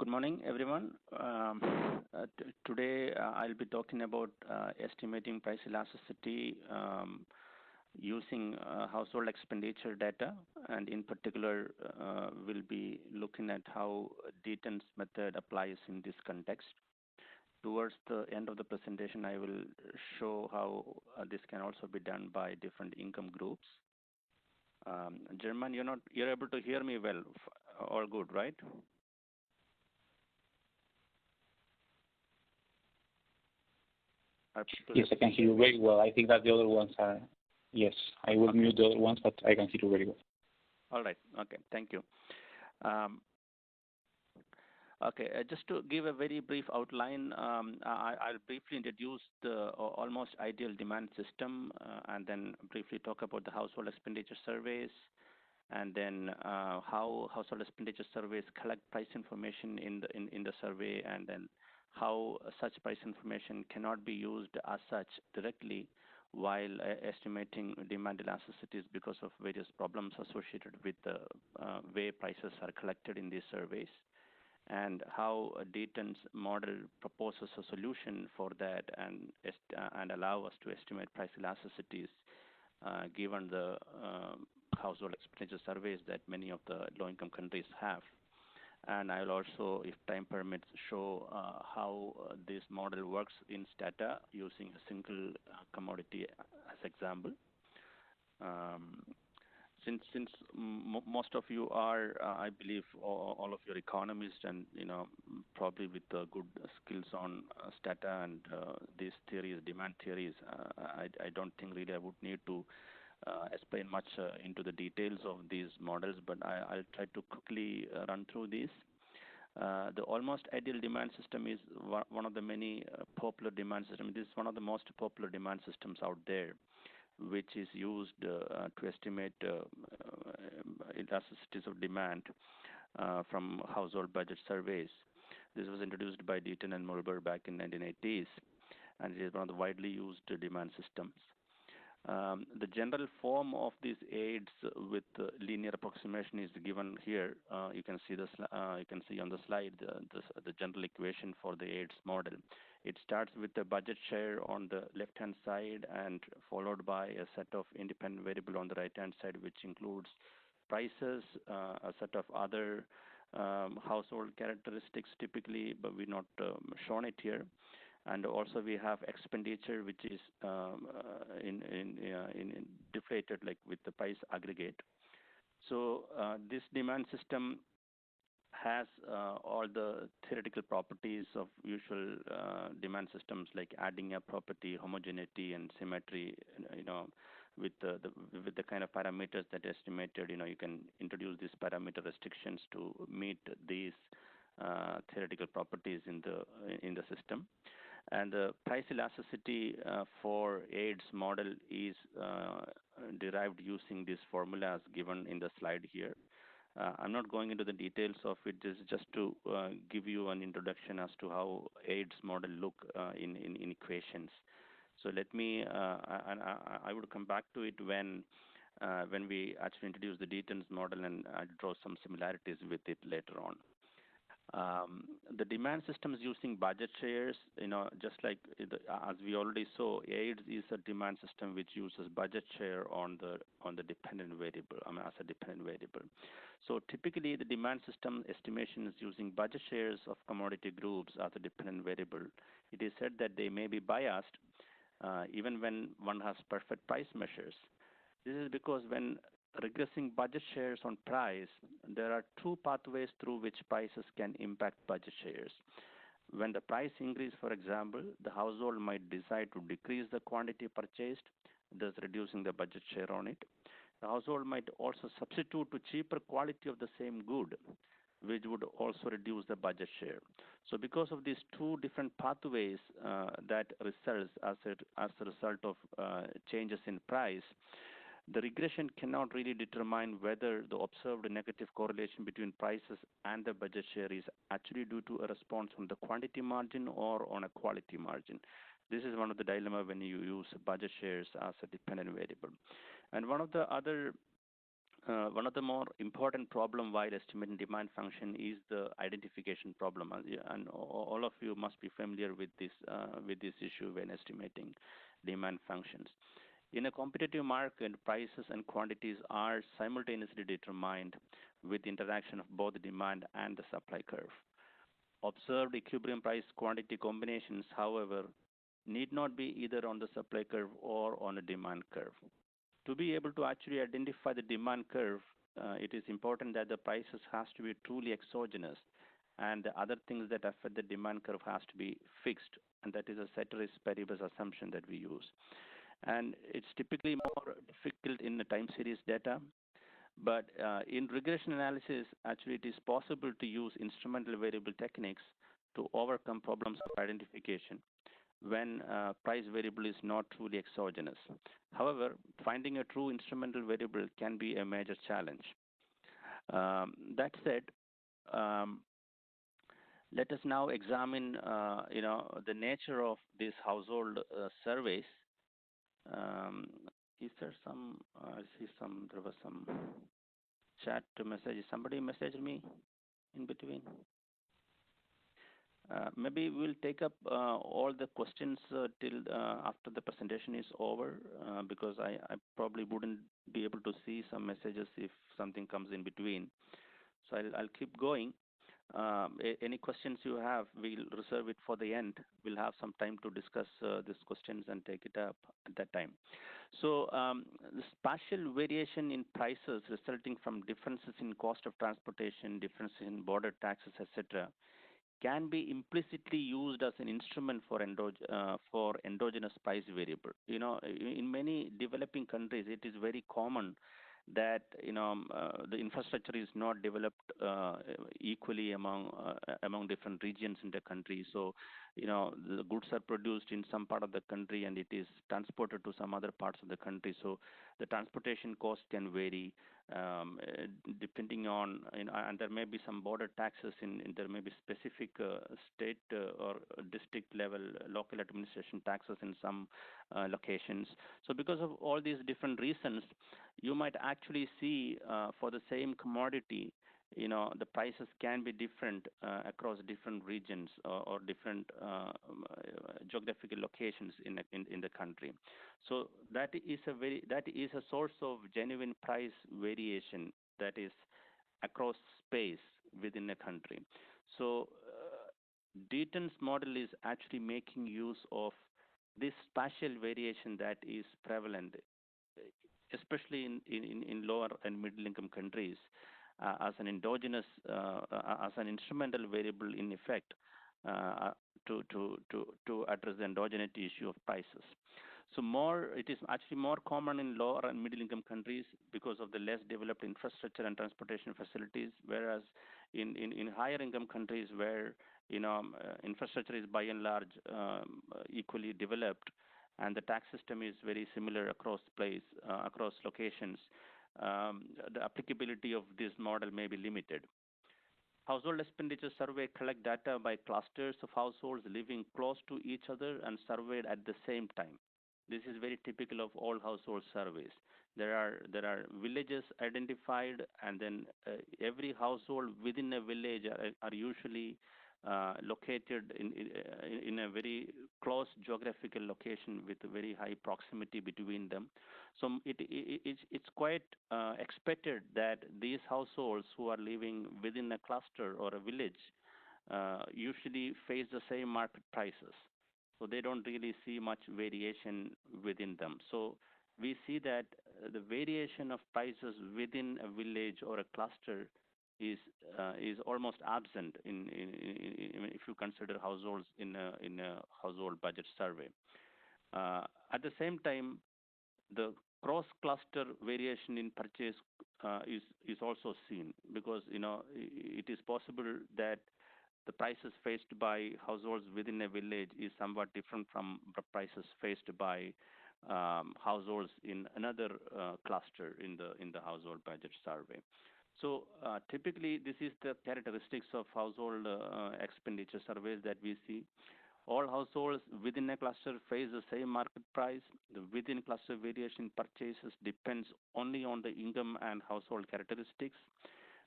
Good morning, everyone. Today, I'll be talking about estimating price elasticity using household expenditure data, and in particular, we'll be looking at how Deaton's method applies in this context. Towards the end of the presentation, I will show how this can also be done by different income groups. German, you're able to hear me well. All good, right? Yes, I can hear you very well. I think that the other ones are, yes, I will mute the other ones, but I can hear you very well. All right. Okay. Thank you. Okay. Just to give a very brief outline, I'll briefly introduce the almost ideal demand system, and then briefly talk about the household expenditure surveys, and then how household expenditure surveys collect price information in the survey, and then how such price information cannot be used as such directly while estimating demand elasticities because of various problems associated with the way prices are collected in these surveys, and how Deaton's model proposes a solution for that and allow us to estimate price elasticities given the household expenditure surveys that many of the low-income countries have. And I'll also, if time permits, show how this model works in Stata using a single commodity as example. Since most of you are, I believe, all of your economists, and probably with good skills on Stata and these theories, demand theories, I don't think really I would need to explain much into the details of these models, but I'll try to quickly run through these. The almost ideal demand system is one of the many popular demand systems. This is one of the most popular demand systems out there, which is used to estimate elasticities of demand from household budget surveys. This was introduced by Deaton and Mulber back in 1980s, and it is one of the widely used demand systems. The general form of these aids with linear approximation is given here. You can see on the slide the general equation for the aids model. It starts with the budget share on the left-hand side and followed by a set of independent variable on the right-hand side, which includes prices, a set of other household characteristics typically, but we're not shown it here. And also we have expenditure, which is deflated like with the price aggregate. So this demand system has all the theoretical properties of usual demand systems, like adding up property, homogeneity, and symmetry. With the kind of parameters that are estimated, you can introduce these parameter restrictions to meet these theoretical properties in the system. And the price elasticity for AIDS model is derived using these formulas given in the slide here. I'm not going into the details of it. This is just to give you an introduction as to how AIDS model look in equations. So let me, and I would come back to it when we actually introduce the Deaton's model, and I'll draw some similarities with it later on. The demand systems using budget shares, just like as we already saw, AIDS is a demand system which uses budget share on the dependent variable, as a dependent variable. So typically, the demand system estimation is using budget shares of commodity groups as a dependent variable. It is said that they may be biased even when one has perfect price measures. This is because when regressing budget shares on price, there are two pathways through which prices can impact budget shares. When the price increases, for example, the household might decide to decrease the quantity purchased, thus reducing the budget share on it. The household might also substitute to cheaper quality of the same good, which would also reduce the budget share. So because of these two different pathways that results as a result of changes in price, the regression cannot really determine whether the observed negative correlation between prices and the budget share is actually due to a response on the quantity margin or on a quality margin. This is one of the dilemma when you use budget shares as a dependent variable. And one of the other one of the more important problem while estimating demand function is the identification problem, and all of you must be familiar with this issue when estimating demand functions. In a competitive market, prices and quantities are simultaneously determined with interaction of both demand and the supply curve. Observed equilibrium price quantity combinations, however, need not be either on the supply curve or on a demand curve. To be able to actually identify the demand curve, it is important that the prices has to be truly exogenous, and the other things that affect the demand curve has to be fixed, and that is a ceteris paribus assumption that we use. And it's typically more difficult in the time series data, but in regression analysis, actually it is possible to use instrumental variable techniques to overcome problems of identification when price variable is not truly exogenous. However, finding a true instrumental variable can be a major challenge. That said, um, let us now examine, the nature of these household surveys. Um, is there some? I see some. There was some chat message. Somebody messaged me in between. Maybe we'll take up all the questions till after the presentation is over, because I probably wouldn't be able to see some messages if something comes in between. So I'll keep going. Any questions you have, we'll reserve it for the end. We'll have some time to discuss these questions and take it up at that time. So the spatial variation in prices resulting from differences in cost of transportation, differences in border taxes, etc., can be implicitly used as an instrument for endogenous price variable. In many developing countries, it is very common that the infrastructure is not developed equally among different regions in the country. So the goods are produced in some part of the country and it is transported to some other parts of the country. So the transportation cost can vary depending on, and there may be some border taxes there may be specific state or district level local administration taxes in some locations. So because of all these different reasons, you might actually see for the same commodity, the prices can be different across different regions or different geographical locations in the country. So that is a source of genuine price variation that is across space within a country. So Deaton's model is actually making use of this spatial variation that is prevalent, especially in lower and middle income countries, as an endogenous, as an instrumental variable in effect to address the endogeneity issue of prices. So it is actually more common in lower and middle income countries because of the less developed infrastructure and transportation facilities, whereas in higher income countries where infrastructure is by and large equally developed, and the tax system is very similar across locations, the applicability of this model may be limited. Household expenditure survey collect data by clusters of households living close to each other and surveyed at the same time. This is very typical of all household surveys. There are villages identified, and then every household within a village are usually located in a very close geographical location with a very high proximity between them. So it's quite expected that these households who are living within a cluster or a village usually face the same market prices. So they don't really see much variation within them. So we see that the variation of prices within a village or a cluster is almost absent if you consider households in a household budget survey. At the same time, the cross-cluster variation in purchase is also seen, because it is possible that the prices faced by households within a village is somewhat different from the prices faced by households in another cluster in the household budget survey. So typically, this is the characteristics of household expenditure surveys that we see. All households within a cluster face the same market price. The within cluster variation purchases depends only on the income and household characteristics,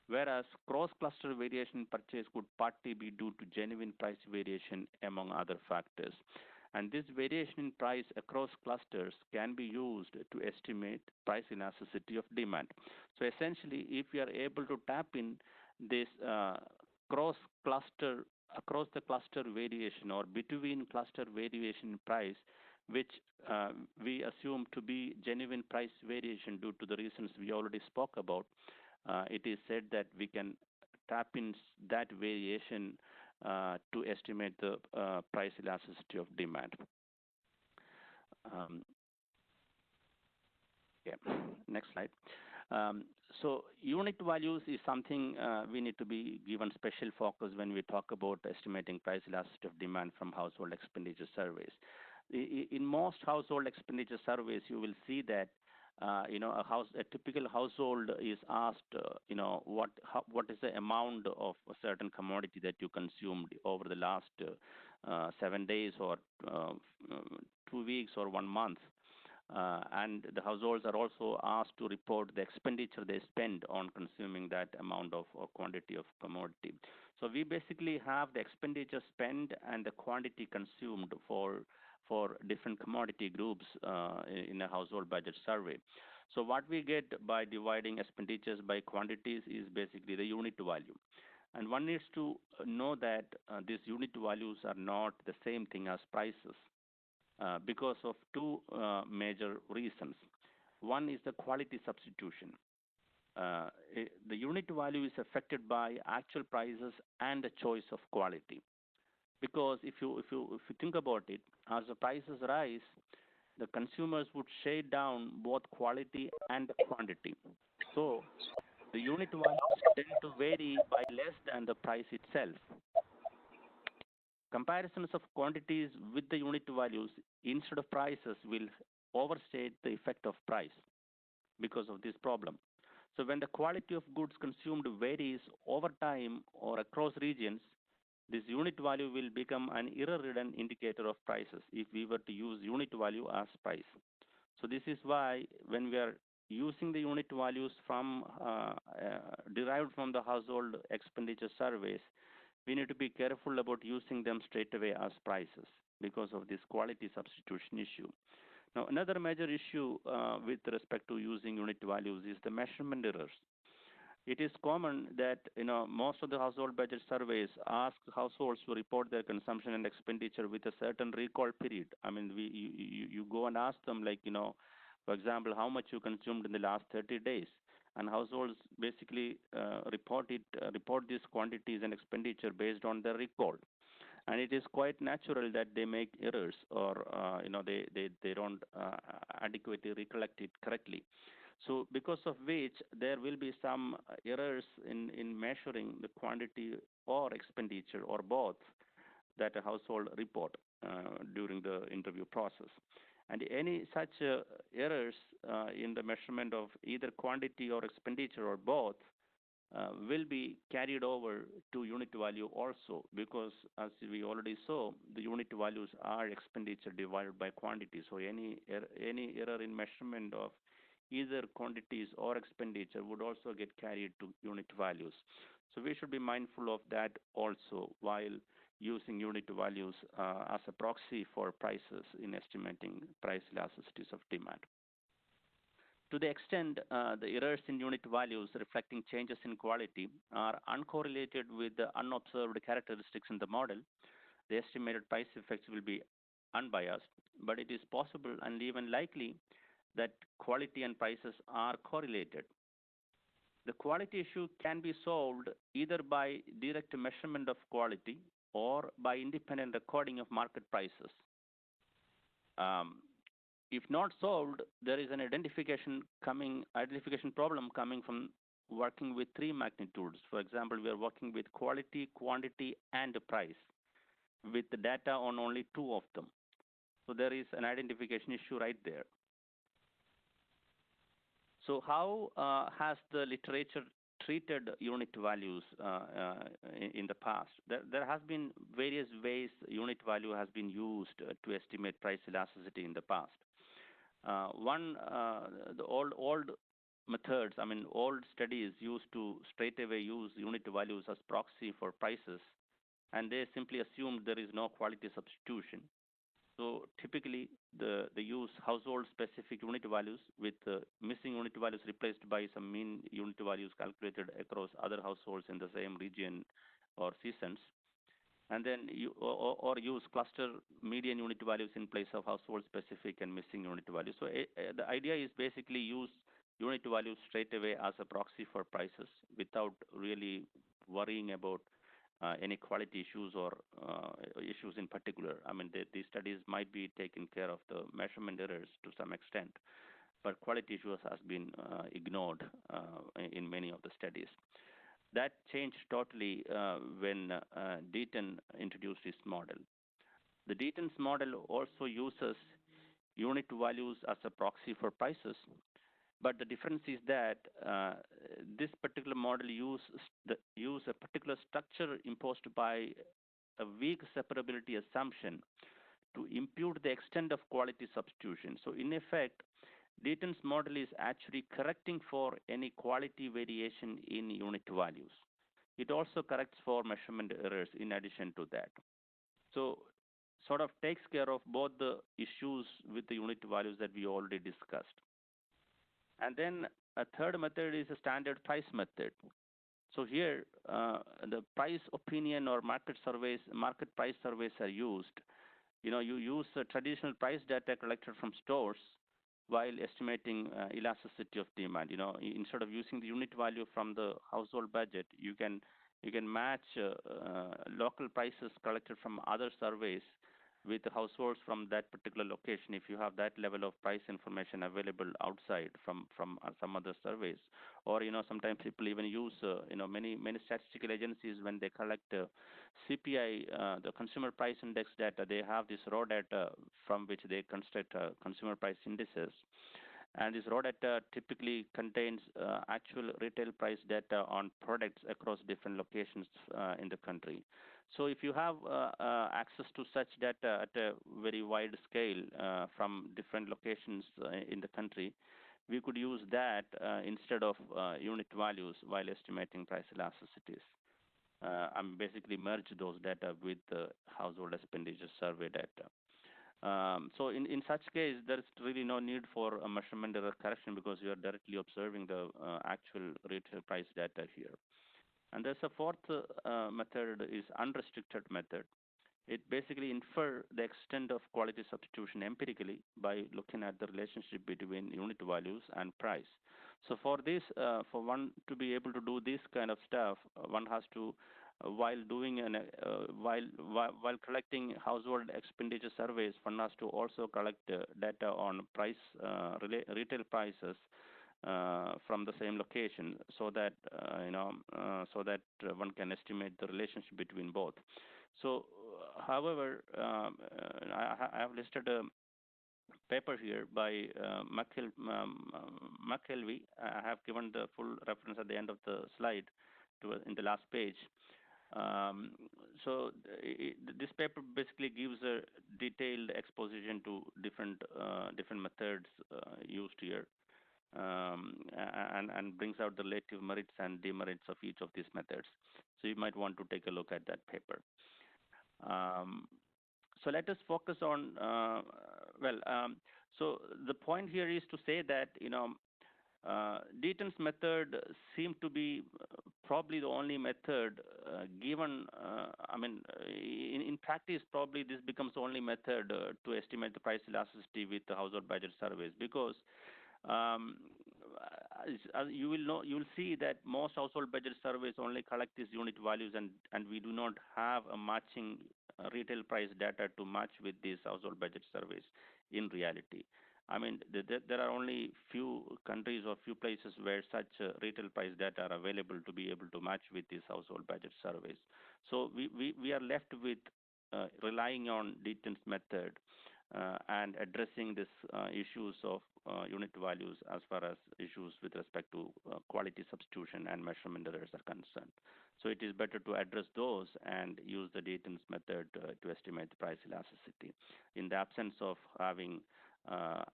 whereas cross-cluster variation purchase could partly be due to genuine price variation among other factors. And this variation in price across clusters can be used to estimate price elasticity of demand. So essentially, if we are able to tap in this cross-cluster, across the cluster variation or between cluster variation in price, which we assume to be genuine price variation due to the reasons we already spoke about, it is said that we can tap in that variation to estimate the price elasticity of demand. Um, yeah. Next slide. So unit values is something we need to be given special focus when we talk about estimating price elasticity of demand from household expenditure surveys. In most household expenditure surveys, you will see that a typical household is asked, what is the amount of a certain commodity that you consumed over the last 7 days or 2 weeks or 1 month. And the households are also asked to report the expenditure they spend on consuming that amount of or quantity of commodity. So we basically have the expenditure spent and the quantity consumed for different commodity groups in a household budget survey. So what we get by dividing expenditures by quantities is basically the unit value. And one needs to know that these unit values are not the same thing as prices because of two major reasons. One is the quality substitution. The unit value is affected by actual prices and the choice of quality. Because if you think about it, as the prices rise, the consumers would shade down both quality and quantity. So the unit values tend to vary by less than the price itself. Comparisons of quantities with the unit values instead of prices will overstate the effect of price because of this problem. So when the quality of goods consumed varies over time or across regions, this unit value will become an irrelevant indicator of prices if we were to use unit value as price. So this is why when we are using the unit values from derived from the household expenditure surveys, we need to be careful about using them straight away as prices because of this quality substitution issue. Now, another major issue with respect to using unit values is the measurement errors. It is common that most of the household budget surveys ask households to report their consumption and expenditure with a certain recall period. I mean, you go and ask them, like, for example, how much you consumed in the last 30 days, and households basically report these quantities and expenditure based on their recall. And it is quite natural that they make errors or they don't adequately recollect it correctly. So because of which there will be some errors in measuring the quantity or expenditure or both that a household report during the interview process. And any such errors in the measurement of either quantity or expenditure or both will be carried over to unit value also, because as we already saw, the unit values are expenditure divided by quantity. So any error in measurement of either quantities or expenditure would also get carried to unit values. So we should be mindful of that also while using unit values as a proxy for prices in estimating price elasticities of demand. To the extent the errors in unit values reflecting changes in quality are uncorrelated with the unobserved characteristics in the model, the estimated price effects will be unbiased, but it is possible and even likely that quality and prices are correlated. The quality issue can be solved either by direct measurement of quality or by independent recording of market prices. If not solved, there is an identification problem coming from working with three magnitudes. For example, we are working with quality, quantity, and price with the data on only two of them. So there is an identification issue right there. So how has the literature treated unit values in the past. There has been various ways unit value has been used to estimate price elasticity in the past. The old methods, I mean, old studies used to straight away use unit values as proxy for prices, and they simply assumed there is no quality substitution. So typically, they use household-specific unit values with missing unit values replaced by some mean unit values calculated across other households in the same region or seasons, and then or use cluster median unit values in place of household specific and missing unit values. So the idea is basically use unit values straight away as a proxy for prices without really worrying about any quality issues or issues in particular. I mean, these studies might be taking care of the measurement errors to some extent, but quality issues has been ignored in many of the studies. That changed totally when Deaton introduced his model. The Deaton's model also uses unit values as a proxy for prices, but the difference is that this particular model use a particular structure imposed by a weak separability assumption to impute the extent of quality substitution. So in effect, Deaton's model is actually correcting for any quality variation in unit values. It also corrects for measurement errors in addition to that. So sort of takes care of both the issues with the unit values that we already discussed. And then a third method is a standard price method. So here, the price opinion or market price surveys are used. You use traditional price data collected from stores while estimating elasticity of demand. Instead of using the unit value from the household budget, you can match local prices collected from other surveys with households from that particular location if you have that level of price information available outside from some other surveys. Or sometimes people even use many statistical agencies, when they collect CPI, the consumer price index data, they have this raw data from which they construct consumer price indices. And this raw data typically contains actual retail price data on products across different locations in the country. So if you have access to such data at a very wide scale from different locations in the country, we could use that instead of unit values while estimating price elasticities. And basically merge those data with the household expenditure survey data. So in such case, there is really no need for a measurement error correction because you are directly observing the actual retail price data here. And there's a fourth method is unrestricted method. It basically infer the extent of quality substitution empirically by looking at the relationship between unit values and price. So for this, for one to be able to do this kind of stuff, one has to, while doing while collecting household expenditure surveys, one has to also collect data on retail prices from the same location, so that one can estimate the relationship between both. So, however, I have listed a paper here by McKelvey. I have given the full reference at the end of the slide in the last page. So this paper basically gives a detailed exposition to different methods used here. And brings out the relative merits and demerits of each of these methods. So you might want to take a look at that paper. So let us focus on, so the point here is to say that, Deaton's method seemed to be probably the only method given, in practice, probably this becomes the only method to estimate the price elasticity with the household budget surveys, because you will see that most household budget surveys only collect these unit values, and we do not have a matching retail price data to match with these household budget surveys in reality. I mean, there are only few countries or few places where such retail price data are available to be able to match with these household budget surveys. So we are left with relying on Deaton's method and addressing this issues of unit values as far as issues with respect to quality substitution and measurement errors are concerned. So it is better to address those and use the Dayton's method to estimate the price elasticity in the absence of having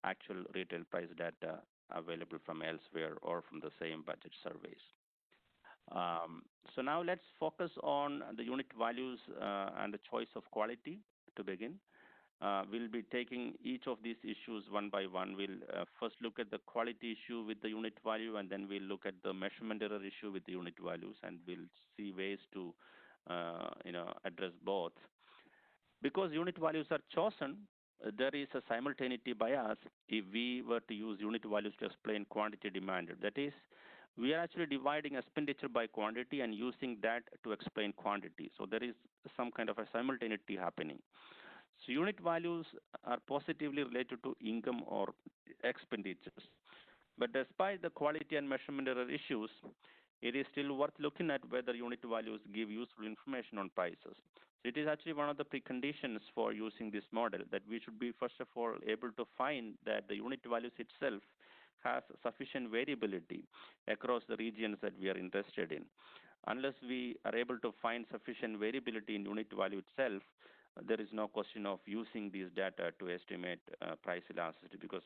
actual retail price data available from elsewhere or from the same budget surveys. So now let's focus on the unit values and the choice of quality to begin. We'll be taking each of these issues one by one. We'll first look at the quality issue with the unit value, and then we'll look at the measurement error issue with the unit values, and we'll see ways to address both. Because unit values are chosen, there is a simultaneity bias if we were to use unit values to explain quantity demanded. That is, we are actually dividing expenditure by quantity and using that to explain quantity. So there is some kind of a simultaneity happening. So unit values are positively related to income or expenditures. But despite the quality and measurement error issues, it is still worth looking at whether unit values give useful information on prices. So it is actually one of the preconditions for using this model that we should be, first of all, able to find that the unit values itself has sufficient variability across the regions that we are interested in. Unless we are able to find sufficient variability in unit value itself, there is no question of using these data to estimate price elasticity because,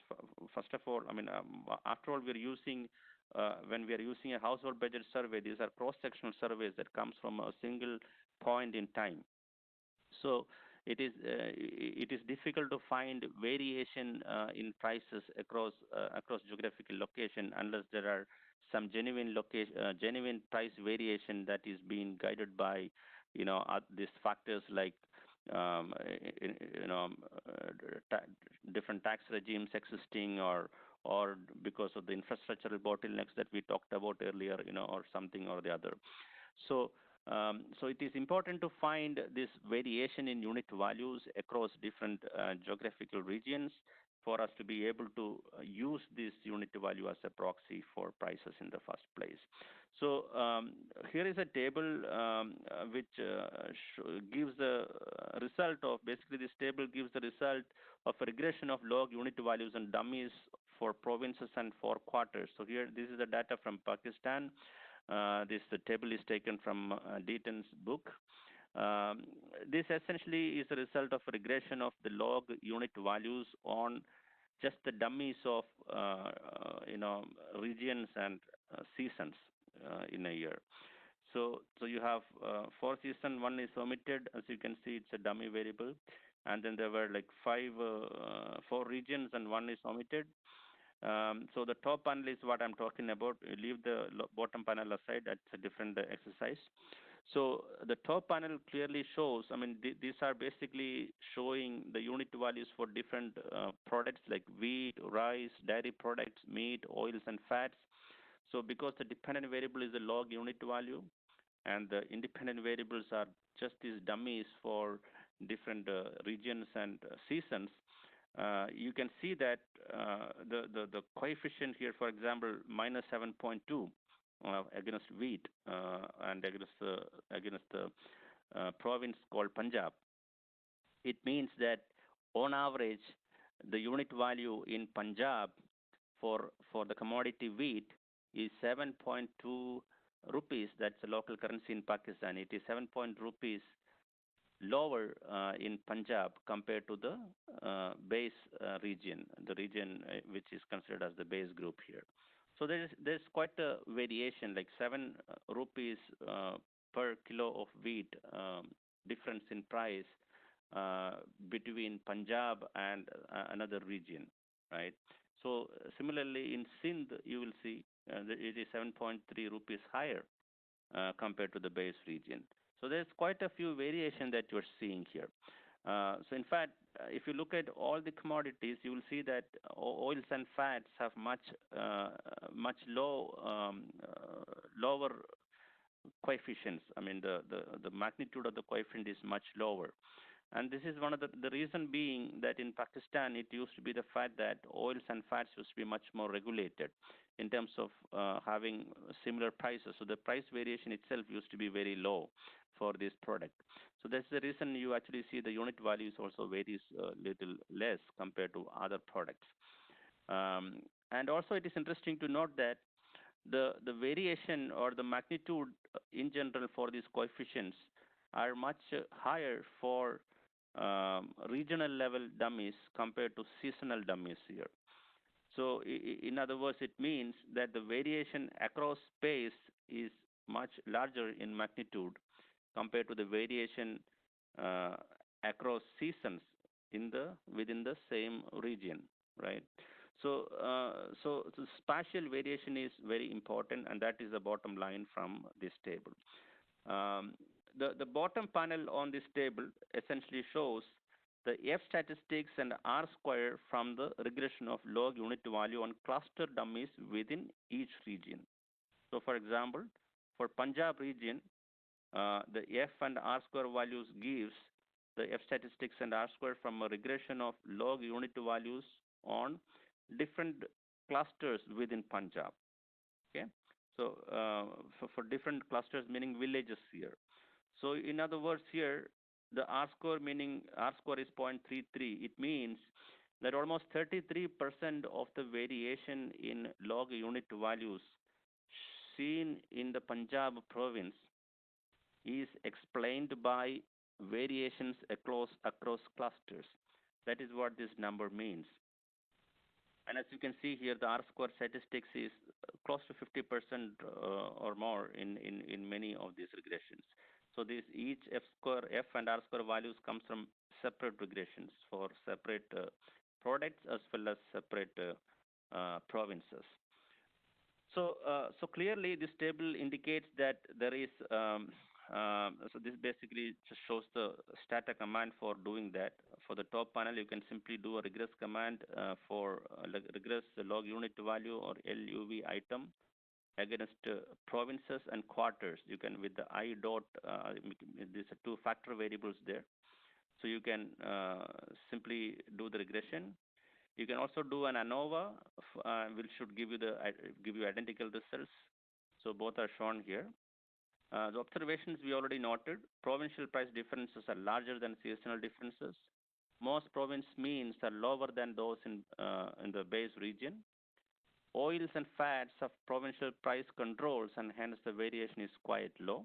first of all, I mean, after all, we're using when we are using a household budget survey, these are cross-sectional surveys that comes from a single point in time. So it is difficult to find variation in prices across geographical location unless there are some genuine price variation that is being guided by these factors like um, you know ta- different tax regimes existing or because of the infrastructural bottlenecks that we talked about earlier, or something or the other. So, so it is important to find this variation in unit values across different geographical regions for us to be able to use this unit value as a proxy for prices in the first place. So here is a table which gives the result of, basically this table gives the result of a regression of log unit values and dummies for provinces and for quarters. So here, this is the data from Pakistan. This the table is taken from Deaton's book. Um, this essentially is a result of regression of the log unit values on just the dummies of regions and seasons in a year. So you have four season, one is omitted. As you can see, it's a dummy variable, and then there were like four regions, and one is omitted. So the top panel is what I'm talking about. You leave the bottom panel aside. That's a different exercise. So the top panel clearly shows, I mean, these are basically showing the unit values for different products like wheat, rice, dairy products, meat, oils, and fats. So because the dependent variable is the log unit value, and the independent variables are just these dummies for different regions and seasons, you can see that the coefficient here, for example, minus 7.2 against wheat and against the province called Punjab. It means that on average, the unit value in Punjab for the commodity wheat is 7.2 rupees. That's the local currency in Pakistan. It is 7 rupees lower in Punjab compared to the base region, the region which is considered as the base group here. So there's quite a variation, like 7 rupees per kilo of wheat difference in price uh, between Punjab and another region, right? So similarly in Sindh, you will see that it is 7.3 rupees higher compared to the base region. So there's quite a few variation that you're seeing here. So in fact, if you look at all the commodities, you will see that oils and fats have much lower coefficients. I mean, the magnitude of the coefficient is much lower. And this is one of the reason being that in Pakistan, it used to be the fact that oils and fats used to be much more regulated. in terms of having similar prices. So the price variation itself used to be very low for this product. So that's the reason you actually see the unit values also varies a little less compared to other products. And also it is interesting to note that the variation or the magnitude in general for these coefficients are much higher for regional level dummies compared to seasonal dummies here. So in other words, it means that the variation across space is much larger in magnitude compared to the variation uh, across seasons in the within the same region, right? So spatial variation is very important, and that is the bottom line from this table. Um, the bottom panel on this table essentially shows the F statistics and R square from the regression of log unit value on cluster dummies within each region. So, for example, for Punjab region, the F and R square values gives the F statistics and R square from a regression of log unit values on different clusters within Punjab. Okay, so for different clusters, meaning villages here. So in other words, here the R score meaning R score is 0.33. It means that almost 33% of the variation in log unit values seen in the Punjab province is explained by variations across clusters. That is what this number means. And as you can see here, the R square statistics is close to 50% or more in many of these regressions. So this each F and R square values comes from separate regressions for separate products as well as separate provinces. So clearly this table indicates that there is, so this basically just shows the stata command for doing that. For the top panel, you can simply do a regress command for regress log unit value or LUV item against provinces and quarters. You can, with the I dot, these are two factor variables there. So you can simply do the regression. You can also do an ANOVA, which should give you identical results. So both are shown here. The observations we already noted. Provincial price differences are larger than seasonal differences. Most province means are lower than those in the base region. Oils and fats have provincial price controls, and hence the variation is quite low.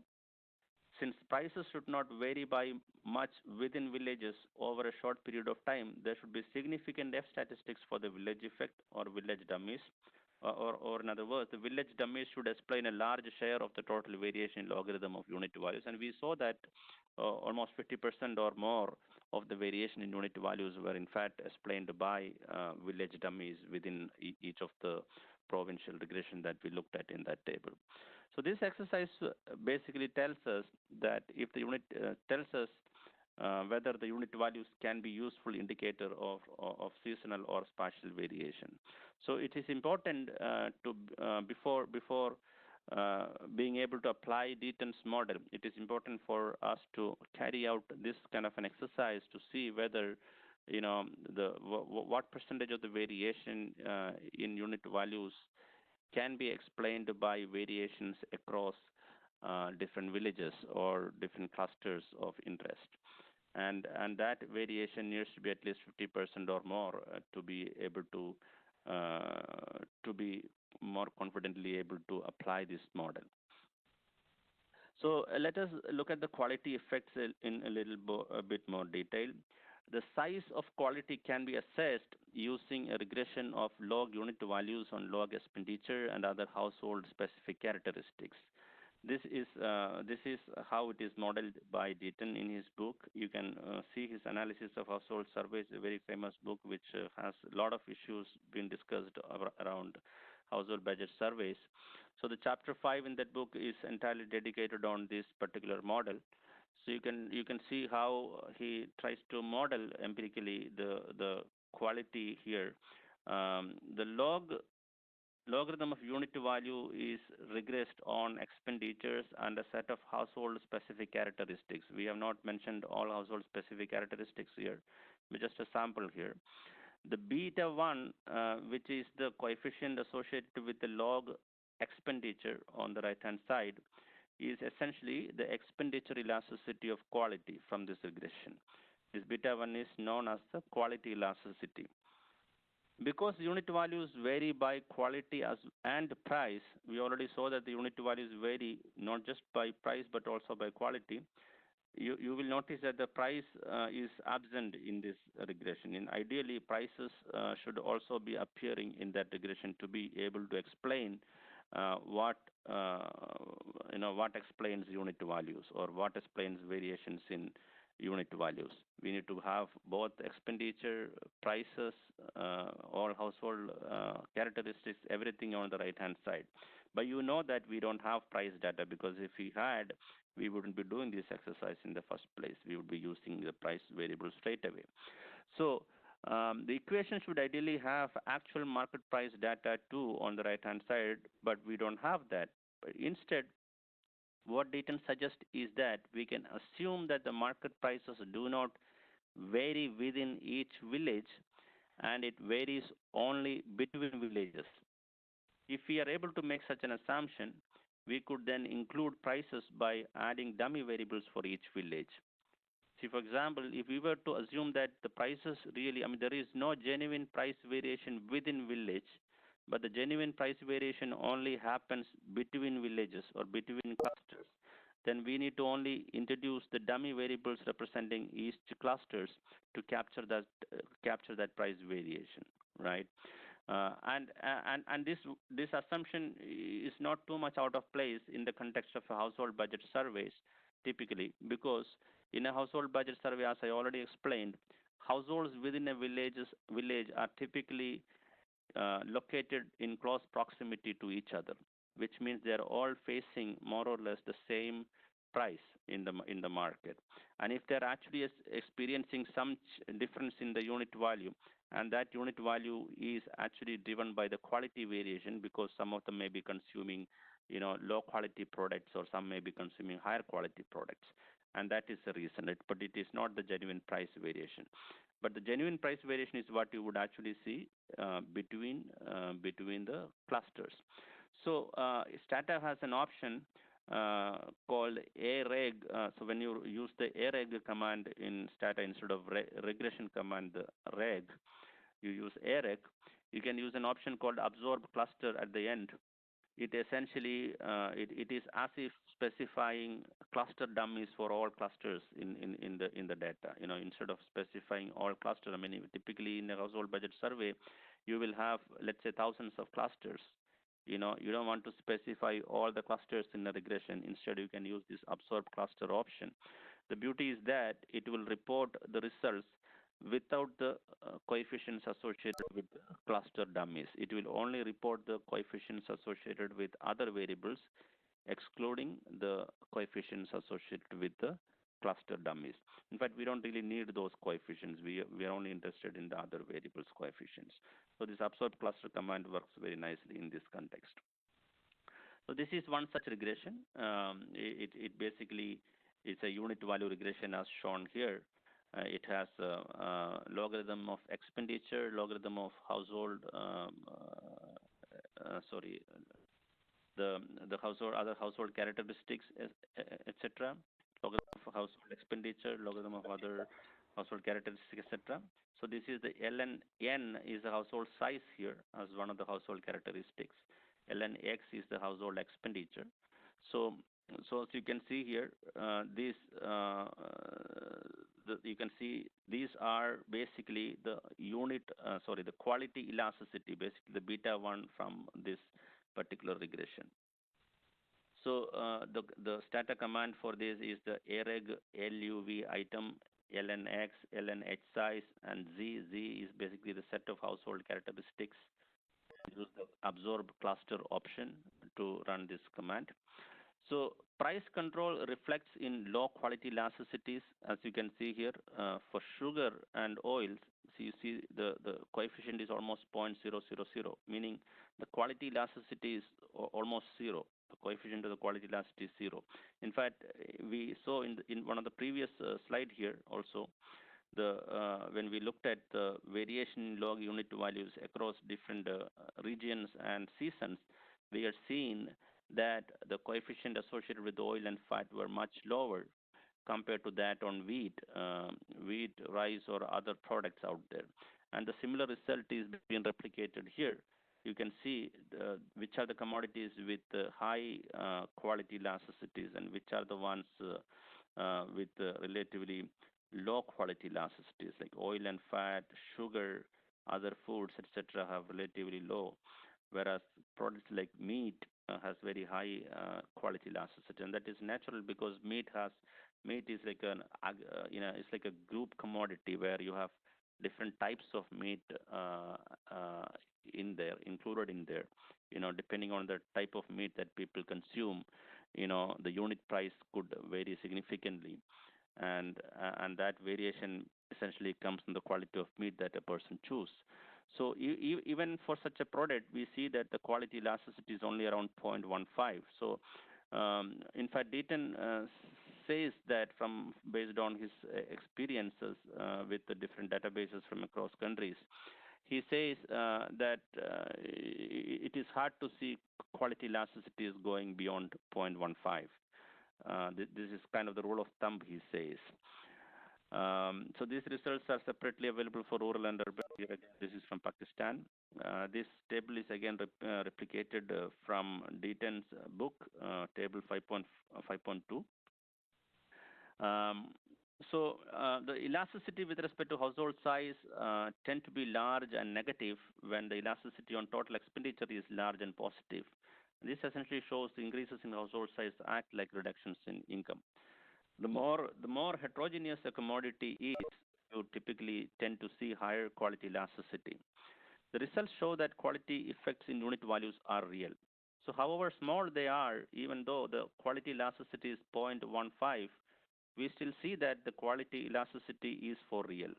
Since prices should not vary by much within villages over a short period of time, there should be significant F statistics for the village effect or village dummies. Or in other words, the village dummies should explain a large share of the total variation in logarithm of unit values. And we saw that almost 50% or more of the variation in unit values were in fact explained by village dummies within each of the provincial regression that we looked at in that table. So this exercise basically tells us that if the unit tells us whether the unit values can be useful indicator of seasonal or spatial variation. So it is important to before being able to apply Deaton's model, it is important for us to carry out this kind of an exercise to see whether what percentage of the variation in unit values can be explained by variations across different villages or different clusters of interest. And that variation needs to be at least 50% or more to be able to be more confidently able to apply this model. So let us look at the quality effects in a bit more detail. The size of quality can be assessed using a regression of log unit values on log expenditure and other household specific characteristics. This is how it is modeled by Deaton in his book. You can see his analysis of household surveys, a very famous book which has a lot of issues being discussed around household budget surveys. So the chapter 5 in that book is entirely dedicated on this particular model. So you can see how he tries to model empirically the quality here. The logarithm of unit value is regressed on expenditures and a set of household specific characteristics. We have not mentioned all household specific characteristics here, but just a sample here. The beta 1, which is the coefficient associated with the log expenditure on the right hand side, is essentially the expenditure elasticity of quality from this regression. This beta 1 is known as the quality elasticity. Because unit values vary by quality and price, we already saw that the unit values vary not just by price but also by quality. You will notice that the price is absent in this regression. And ideally, prices should also be appearing in that regression to be able to explain what what explains unit values or what explains variations in unit values. We need to have both expenditure, prices, all household characteristics, everything on the right-hand side. But you know that we don't have price data, because if we had, we wouldn't be doing this exercise in the first place. We would be using the price variable straight away. So the equation should ideally have actual market price data too on the right-hand side, but we don't have that. But instead, what data suggests is that we can assume that the market prices do not vary within each village, and it varies only between villages. If we are able to make such an assumption, we could then include prices by adding dummy variables for each village. See, for example, if we were to assume that the prices really, there is no genuine price variation within village, but the genuine price variation only happens between villages or between clusters, then we need to only introduce the dummy variables representing each clusters to capture that price variation, right? And this assumption is not too much out of place in the context of a household budget surveys, typically, because in a household budget survey, as I already explained, households within a village are typically located in close proximity to each other, which means they are all facing more or less the same price in the market. And if they're actually experiencing some difference in the unit value, and that unit value is actually driven by the quality variation, because some of them may be consuming low quality products, or some may be consuming higher quality products, and that is the reason. But it is not the genuine price variation. But the genuine price variation is what you would actually see between the clusters. So Stata has an option called areg. So when you use the areg command in Stata instead of regression command, the reg, you use areg. You can use an option called absorb cluster at the end. It essentially it is as if specifying cluster dummies for all clusters in the data. Instead of specifying all clusters, typically in a household budget survey, you will have, let's say, thousands of clusters. You don't want to specify all the clusters in the regression. Instead, you can use this absorb cluster option. The beauty is that it will report the results without the coefficients associated with cluster dummies. It will only report the coefficients associated with other variables, excluding the coefficients associated with the cluster dummies. In fact, we don't really need those coefficients. We are only interested in the other variables coefficients. So this absorb cluster command works very nicely in this context. So this is one such regression. It basically is a unit value regression as shown here. It has a logarithm of expenditure, logarithm of household, the other household characteristics, etc. Logarithm of household expenditure, logarithm of other household characteristics, etc. So this is the ln n is the household size here as one of the household characteristics. Ln x is the household expenditure. So as you can see here, you can see these are basically the the quality elasticity, basically the beta 1 from this particular regression. So the Stata command for this is the areg luv item ln x, ln h size, and z. Z is basically the set of household characteristics. Use the absorb cluster option to run this command. So price control reflects in low quality elasticities, as you can see here. For sugar and oils, so you see the coefficient is almost 0.000, meaning the quality elasticity is almost zero. The coefficient of the quality elasticity is zero. In fact, we saw in one of the previous slide here also when we looked at the variation in log unit values across different regions and seasons, we are seeing that the coefficient associated with oil and fat were much lower compared to that on wheat, rice, or other products out there. And the similar result is being replicated here. You can see which are the commodities with high quality elasticities and which are the ones with relatively low quality elasticities, like oil and fat, sugar, other foods, etc., have relatively low, whereas products like meat has very high quality elasticity, and that is natural because meat is like it's like a group commodity where you have different types of meat uh, in there, included in there. Depending on the type of meat that people consume, the unit price could vary significantly, and that variation essentially comes from the quality of meat that a person choose. So even for such a product, we see that the quality elasticity is only around 0.15. So in fact, Deaton says that from based on his experiences with the different databases from across countries, he says that it is hard to see quality elasticities going beyond 0.15. This is kind of the rule of thumb, he says. So these results are separately available for rural and urban. This is from Pakistan. This table is again replicated from Deaton's book, table 5.2. The elasticity with respect to household size tend to be large and negative when the elasticity on total expenditure is large and positive. This essentially shows the increases in household size act like reductions in income. The more heterogeneous a commodity is, you typically tend to see higher quality elasticity. The results show that quality effects in unit values are real. So however small they are, even though the quality elasticity is 0.15, we still see that the quality elasticity is for real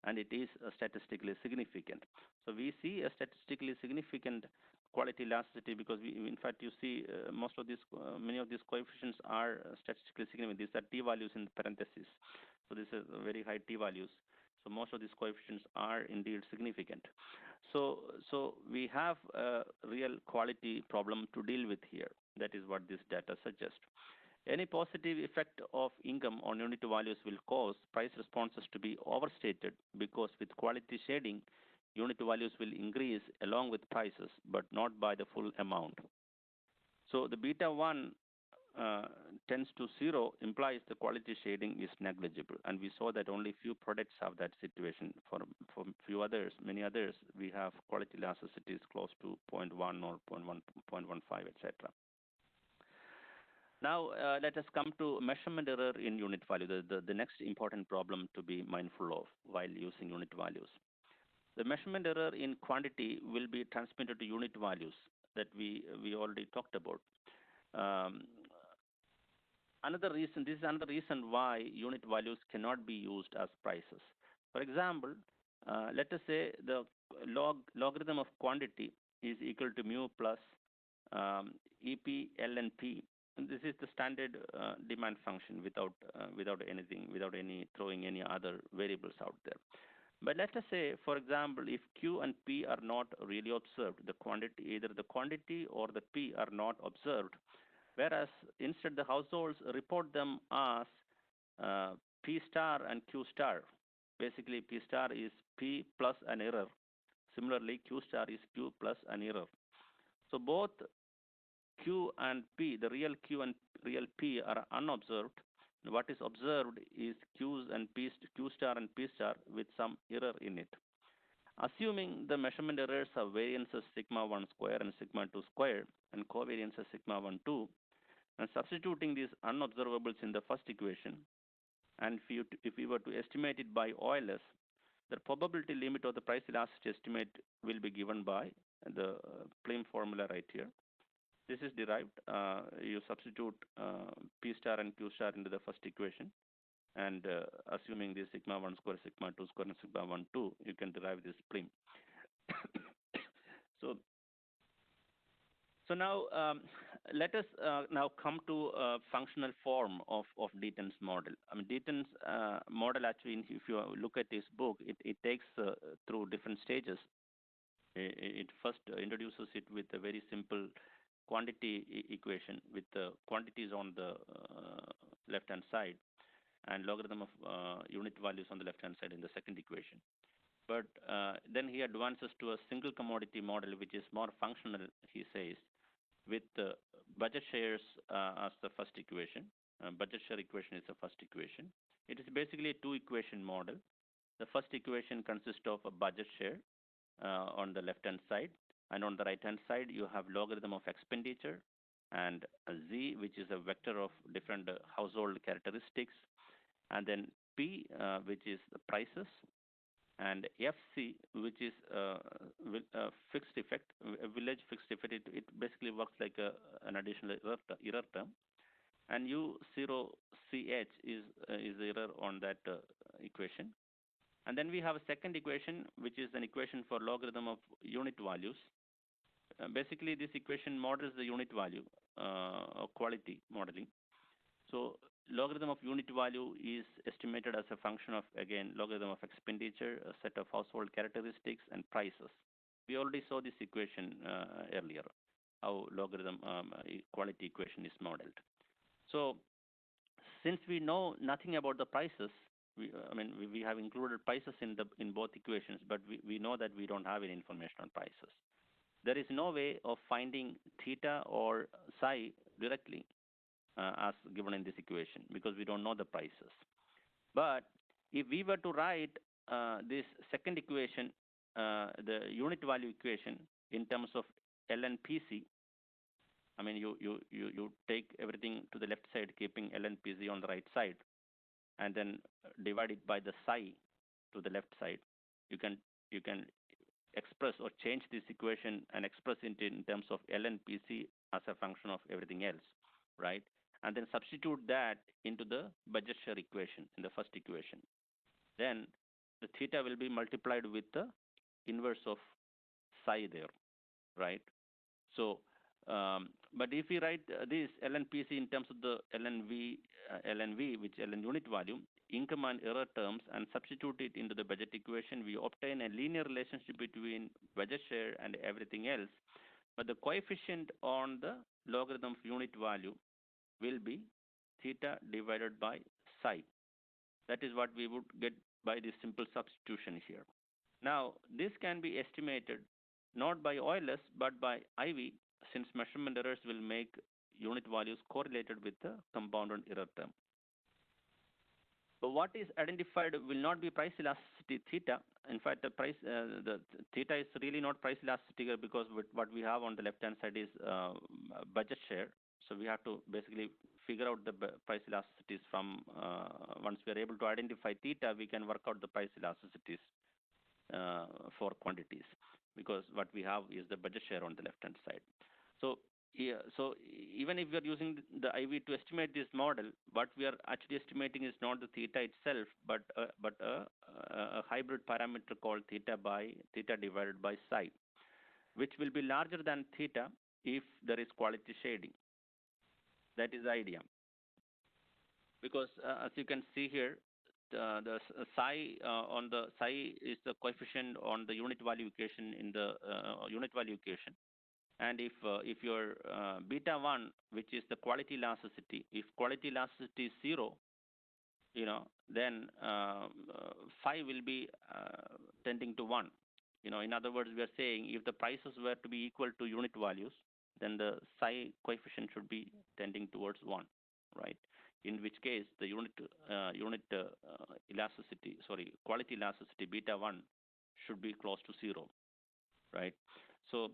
and it is statistically significant. So we see a statistically significant quality elasticity because in fact, you see many of these coefficients are statistically significant. These are t-values in parentheses. So these are very high t-values. So most of these coefficients are indeed significant. So we have a real quality problem to deal with here. That is what this data suggests. Any positive effect of income on unit values will cause price responses to be overstated because with quality shading, unit values will increase along with prices, but not by the full amount. So the beta 1 tends to 0 implies the quality shading is negligible, and we saw that only few products have that situation. For few others, many others, we have quality elasticities close to zero point 0.1 or 0.15, etc. Now, let us come to measurement error in unit value, the next important problem to be mindful of while using unit values. The measurement error in quantity will be transmitted to unit values that we already talked about. This is another reason why unit values cannot be used as prices. For example, let us say the logarithm of quantity is equal to mu plus EP ln P. And this is the standard demand function without any throwing any other variables out there. But let us say, for example, if Q and P are not really observed, either the quantity or the P are not observed, whereas instead the households report them as P star and Q star. Basically, P star is P plus an error. Similarly, Q star is Q plus an error. So both Q and P, the real Q and real P, are unobserved. What is observed is Q star and P star with some error in it. Assuming the measurement errors have variances sigma 1 square and sigma 2 square and covariances sigma 1 2, and substituting these unobservables in the first equation, and if we were to estimate it by Euler's, the probability limit of the price elasticity estimate will be given by the Plym formula right here. This is derived. You substitute P star and Q star into the first equation, and assuming this sigma 1 square, sigma 2 square, and sigma 1 2, you can derive this Plym. So So now let us now come to a functional form of Deaton's model. I mean, Deaton's model actually, if you look at this book, it takes through different stages. It first introduces it with a very simple quantity equation with the quantities on the left hand side and logarithm of unit values on the left hand side in the second equation. But then he advances to a single commodity model, which is more functional, he says, with budget shares as the first equation. Budget share equation is the first equation. It is basically a two equation model. The first equation consists of a budget share on the left hand side, and on the right hand side you have logarithm of expenditure and a z, which is a vector of different household characteristics, and then p, which is the prices, and FC, which is fixed effect, a village fixed effect. It basically works like an additional error term, and U0CH is the error on that equation. And then we have a second equation, which is an equation for logarithm of unit values. Basically, this equation models the unit value quality modeling. So logarithm of unit value is estimated as a function of, again, logarithm of expenditure, a set of household characteristics, and prices. We already saw this equation earlier, how logarithm quality equation is modeled. So since we know nothing about the prices, we have included prices in both equations, but we know that we don't have any information on prices. There is no way of finding theta or psi directly as given in this equation because we don't know the prices. But if we were to write this second equation, the unit value equation, in terms of LNPC, I mean, you take everything to the left side, keeping LNPC on the right side, and then divide it by the psi to the left side. You can express or change this equation and express it in terms of LNPC as a function of everything else, right? And then substitute that into the budget share equation in the first equation. Then the theta will be multiplied with the inverse of psi there, right? So, but if we write this LNPC in terms of the LNV, which LN unit value, income and error terms, and substitute it into the budget equation, we obtain a linear relationship between budget share and everything else. But the coefficient on the logarithm of unit value will be theta divided by psi. That is what we would get by this simple substitution here. Now, this can be estimated not by Euler's but by IV, since measurement errors will make unit values correlated with the compounded error term. But what is identified will not be price elasticity theta. In fact, the theta is really not price elasticity here, because what we have on the left-hand side is budget share. So we have to basically figure out the price elasticities from, once we are able to identify theta, we can work out the price elasticities for quantities, because what we have is the budget share on the left-hand side. So so even if we are using the IV to estimate this model, what we are actually estimating is not the theta itself, but a hybrid parameter called theta divided by psi, which will be larger than theta if there is quality shading. That is the idea. Because as you can see here, the psi on the psi is the coefficient on the unit value equation in the unit value equation. And if your beta 1, which is the quality elasticity, if quality elasticity is 0, then phi will be tending to 1. In other words, we are saying if the prices were to be equal to unit values, then the psi coefficient should be tending towards 1, right? In which case the quality elasticity beta 1 should be close to 0, right? So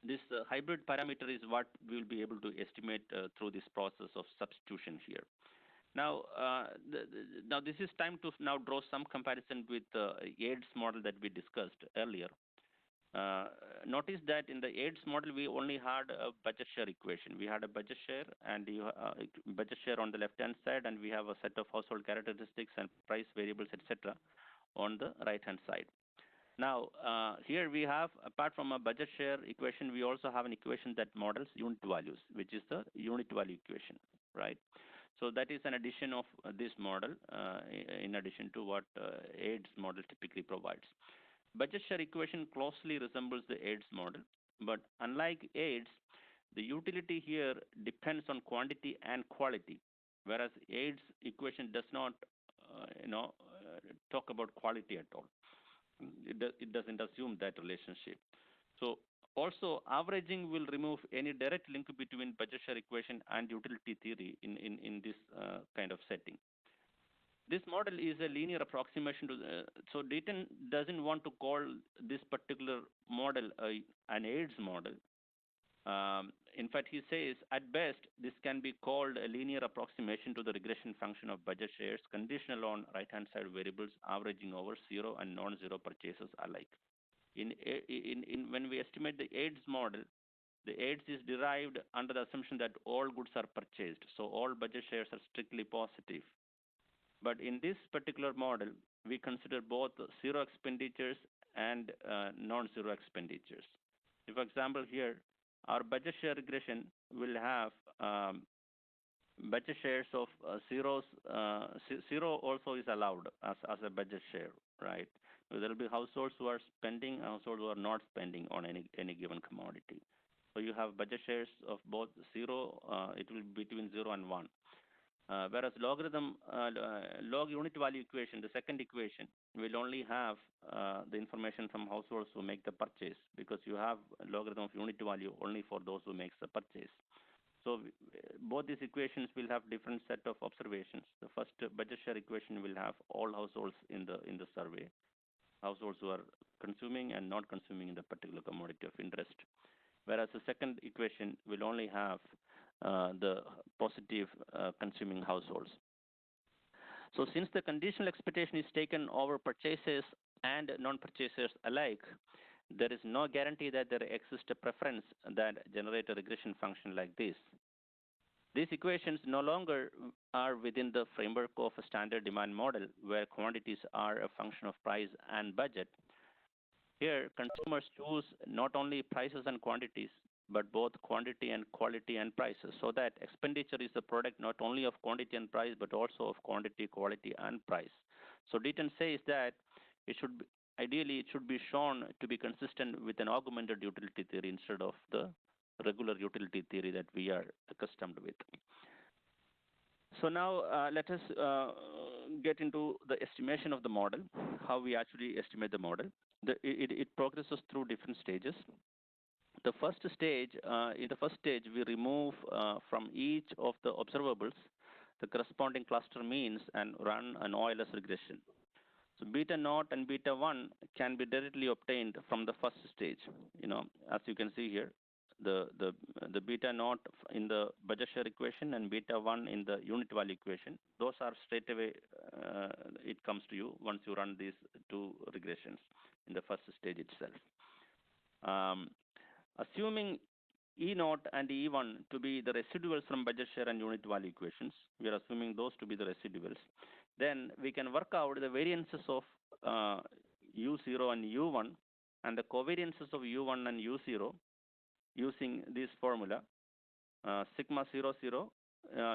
this hybrid parameter is what we will be able to estimate through this process of substitution here. Now, now this is time to now draw some comparison with the AIDS model that we discussed earlier. Notice that in the AIDS model, we only had a budget share equation. We had a budget share and budget share on the left-hand side, and we have a set of household characteristics and price variables, etc., on the right-hand side. Now, here we have, apart from a budget share equation, we also have an equation that models unit values, which is the unit value equation, right? So that is an addition of this model, in addition to what AIDS model typically provides. Budget share equation closely resembles the AIDS model, but unlike AIDS, the utility here depends on quantity and quality, whereas AIDS equation does not, talk about quality at all. It doesn't assume that relationship. So also averaging will remove any direct link between budget share equation and utility theory in this kind of setting. This model is a linear approximation to so Deaton doesn't want to call this particular model an AIDS model. In fact, he says at best this can be called a linear approximation to the regression function of budget shares conditional on right-hand side variables averaging over zero and non-zero purchases alike. In when we estimate the AIDS model, the AIDS is derived under the assumption that all goods are purchased, so all budget shares are strictly positive. But in this particular model, we consider both zero expenditures and non-zero expenditures. For example, here, our budget share regression will have budget shares of zeros. Zero also is allowed as a budget share, right? So there will be households who are spending, households who are not spending on any given commodity. So you have budget shares of both zero. It will be between 0 and 1. Whereas log unit value equation, the second equation, will only have the information from households who make the purchase, because you have a logarithm of unit value only for those who makes the purchase. So both these equations will have different set of observations. The first budget share equation will have all households in the survey, households who are consuming and not consuming in the particular commodity of interest, whereas the second equation will only have the positive consuming households. So since the conditional expectation is taken over purchases and non-purchasers alike, there is no guarantee that there exists a preference that generates a regression function like this. These equations no longer are within the framework of a standard demand model where quantities are a function of price and budget. Here, consumers choose not only prices and quantities, but both quantity and quality and prices, so that expenditure is a product not only of quantity and price, but also of quantity, quality, and price. So Deaton says that ideally it should be shown to be consistent with an augmented utility theory instead of the regular utility theory that we are accustomed with. So now let us get into the estimation of the model, how we actually estimate the model. It progresses through different stages. In the first stage, we remove from each of the observables the corresponding cluster means and run an OLS regression. So beta naught and beta 1 can be directly obtained from the first stage. As you can see here, the beta naught in the budget share equation and beta 1 in the unit value equation, those are straight away, it comes to you once you run these two regressions in the first stage itself. Assuming E naught and E1 to be the residuals from budget share and unit value equations, we are assuming those to be the residuals, then we can work out the variances of U0 and U1 and the covariances of U1 and U0 using this formula. Sigma 0, 0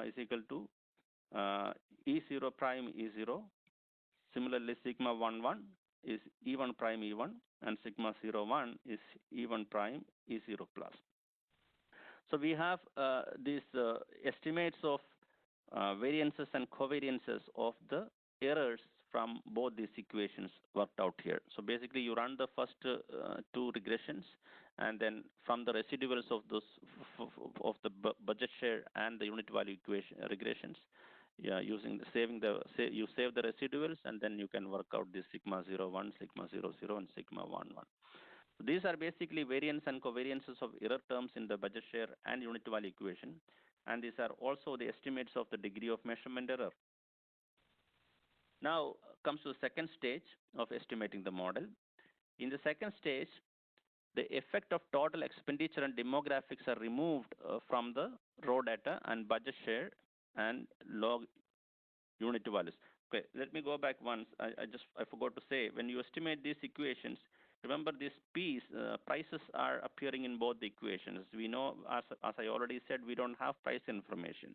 is equal to E0 prime E0. Similarly, sigma 1, 1 is E1 prime E1, and sigma 0, 1 is E1 prime E0 plus. So we have these estimates of variances and covariances of the errors from both these equations worked out here. So basically, you run the first two regressions, and then from the residuals of those of the budget share and the unit value equation regressions, you save the residuals, and then you can work out the sigma 0, 1, sigma 0, 0, and sigma 1, 1. So these are basically variance and covariances of error terms in the budget share and unit value equation, and these are also the estimates of the degree of measurement error. Now comes to the second stage of estimating the model. In the second stage, the effect of total expenditure and demographics are removed from the raw data and budget share and log unit values. Okay, let me go back once. I forgot to say, when you estimate these equations, remember this piece prices are appearing in both the equations. We know, as I already said, we don't have price information,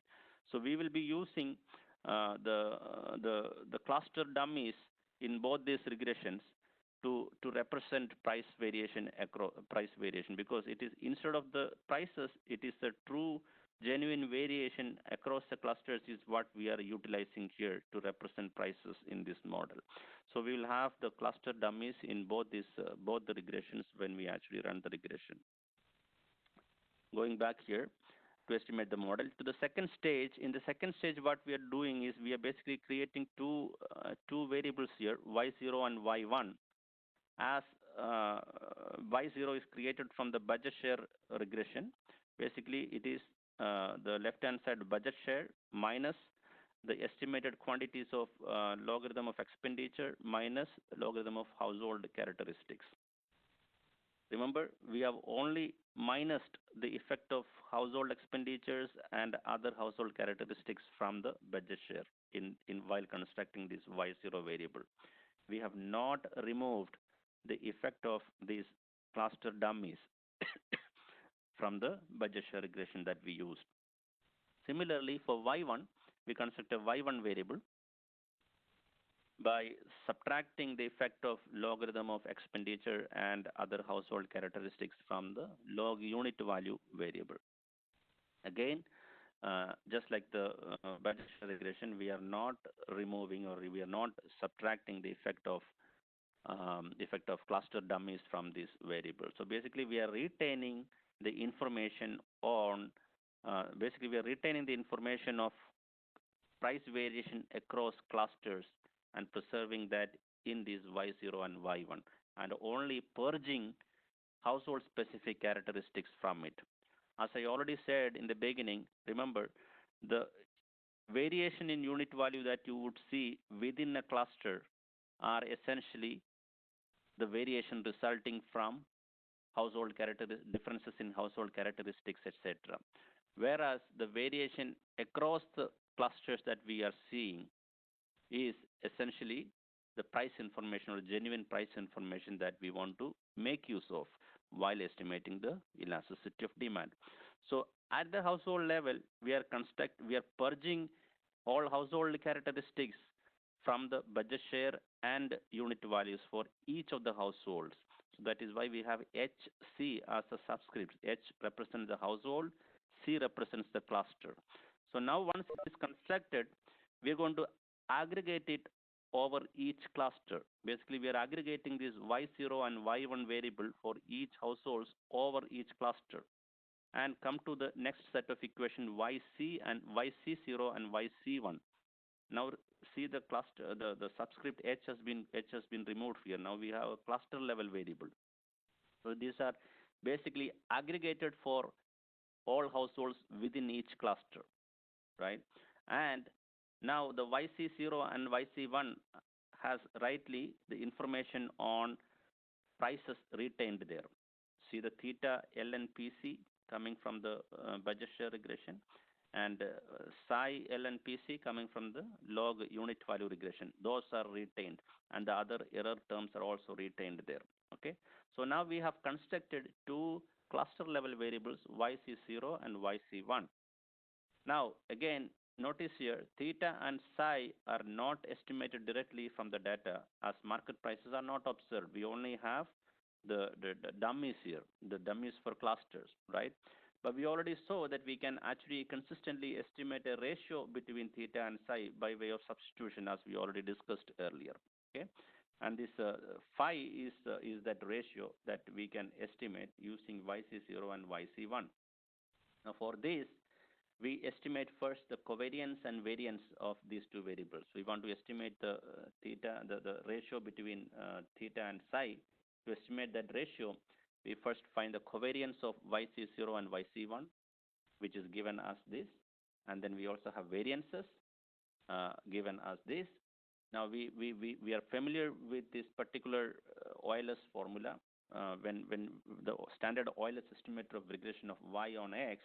so we will be using the cluster dummies in both these regressions to represent price variation across price variation, because it is, instead of the prices, it is a true genuine variation across the clusters is what we are utilizing here to represent prices in this model. So we will have the cluster dummies in both these both the regressions when we actually run the regression. Going back here to estimate the model to the second stage. In the second stage, what we are doing is we are basically creating two variables here, y0 and y1. As uh, y0 is created from the budget share regression. Basically, it is the left-hand side budget share minus the estimated quantities of logarithm of expenditure minus logarithm of household characteristics. Remember, we have only minused the effect of household expenditures and other household characteristics from the budget share in while constructing this y0 variable. We have not removed the effect of these cluster dummies from the budget share regression that we used. Similarly, for y1, we construct a y1 variable by subtracting the effect of logarithm of expenditure and other household characteristics from the log unit value variable. Again, just like the budget share regression, we are not removing or we are not subtracting the effect of cluster dummies from this variable. So basically, we are retaining the information on, basically we are retaining the information of price variation across clusters and preserving that in these y0 and y1, and only purging household specific characteristics from it. As I already said in the beginning, remember, the variation in unit value that you would see within a cluster are essentially the variation resulting from household differences in household characteristics, etc. Whereas the variation across the clusters that we are seeing is essentially the price information or genuine price information that we want to make use of while estimating the elasticity of demand. So at the household level, we are purging all household characteristics from the budget share and unit values for each of the households. So that is why we have HC as a subscript. H represents the household, C represents the cluster. So now once it is constructed, we are going to aggregate it over each cluster. Basically, we are aggregating this y0 and y1 variable for each households over each cluster and come to the next set of equation yc and yc0 and yc1. Now see the cluster, the subscript h has been removed here. Now we have a cluster level variable. So these are basically aggregated for all households within each cluster, right? And now the YC0 and YC1 has rightly the information on prices retained there. See the theta, L, and PC coming from the budget share regression, and psi, L, and PC coming from the log unit value regression. Those are retained, and the other error terms are also retained there. Okay, so now we have constructed two cluster level variables, YC0 and YC1. Now, again, notice here, theta and psi are not estimated directly from the data as market prices are not observed. We only have the dummies here, the dummies for clusters, right? But we already saw that we can actually consistently estimate a ratio between theta and psi by way of substitution, as we already discussed earlier, okay? And this phi is that ratio that we can estimate using YC0 and YC1. Now, for this, we estimate first the covariance and variance of these two variables. We want to estimate the theta, the ratio between theta and psi. To estimate that ratio, we first find the covariance of YC0 and YC1, which is given as this. And then we also have variances given as this. Now, we are familiar with this particular Euler's formula. When the standard Euler's estimator of regression of y on x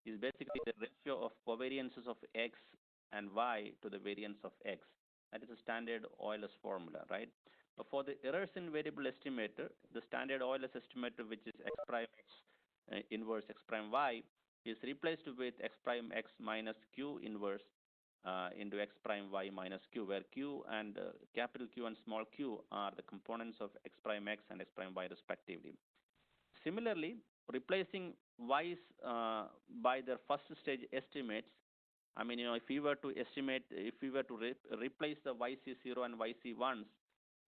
is basically the ratio of covariances of x and y to the variance of x. That is a standard Euler's formula, right? But for the errors in variable estimator, the standard Euler's estimator, which is x prime x inverse x prime y, is replaced with x prime x minus q inverse into x prime y minus q, where q and capital Q and small q are the components of x prime x and x prime y respectively. Similarly, replacing y's by their first stage estimates, I mean, if we were to estimate, if we were to replace the YC0 and YC1s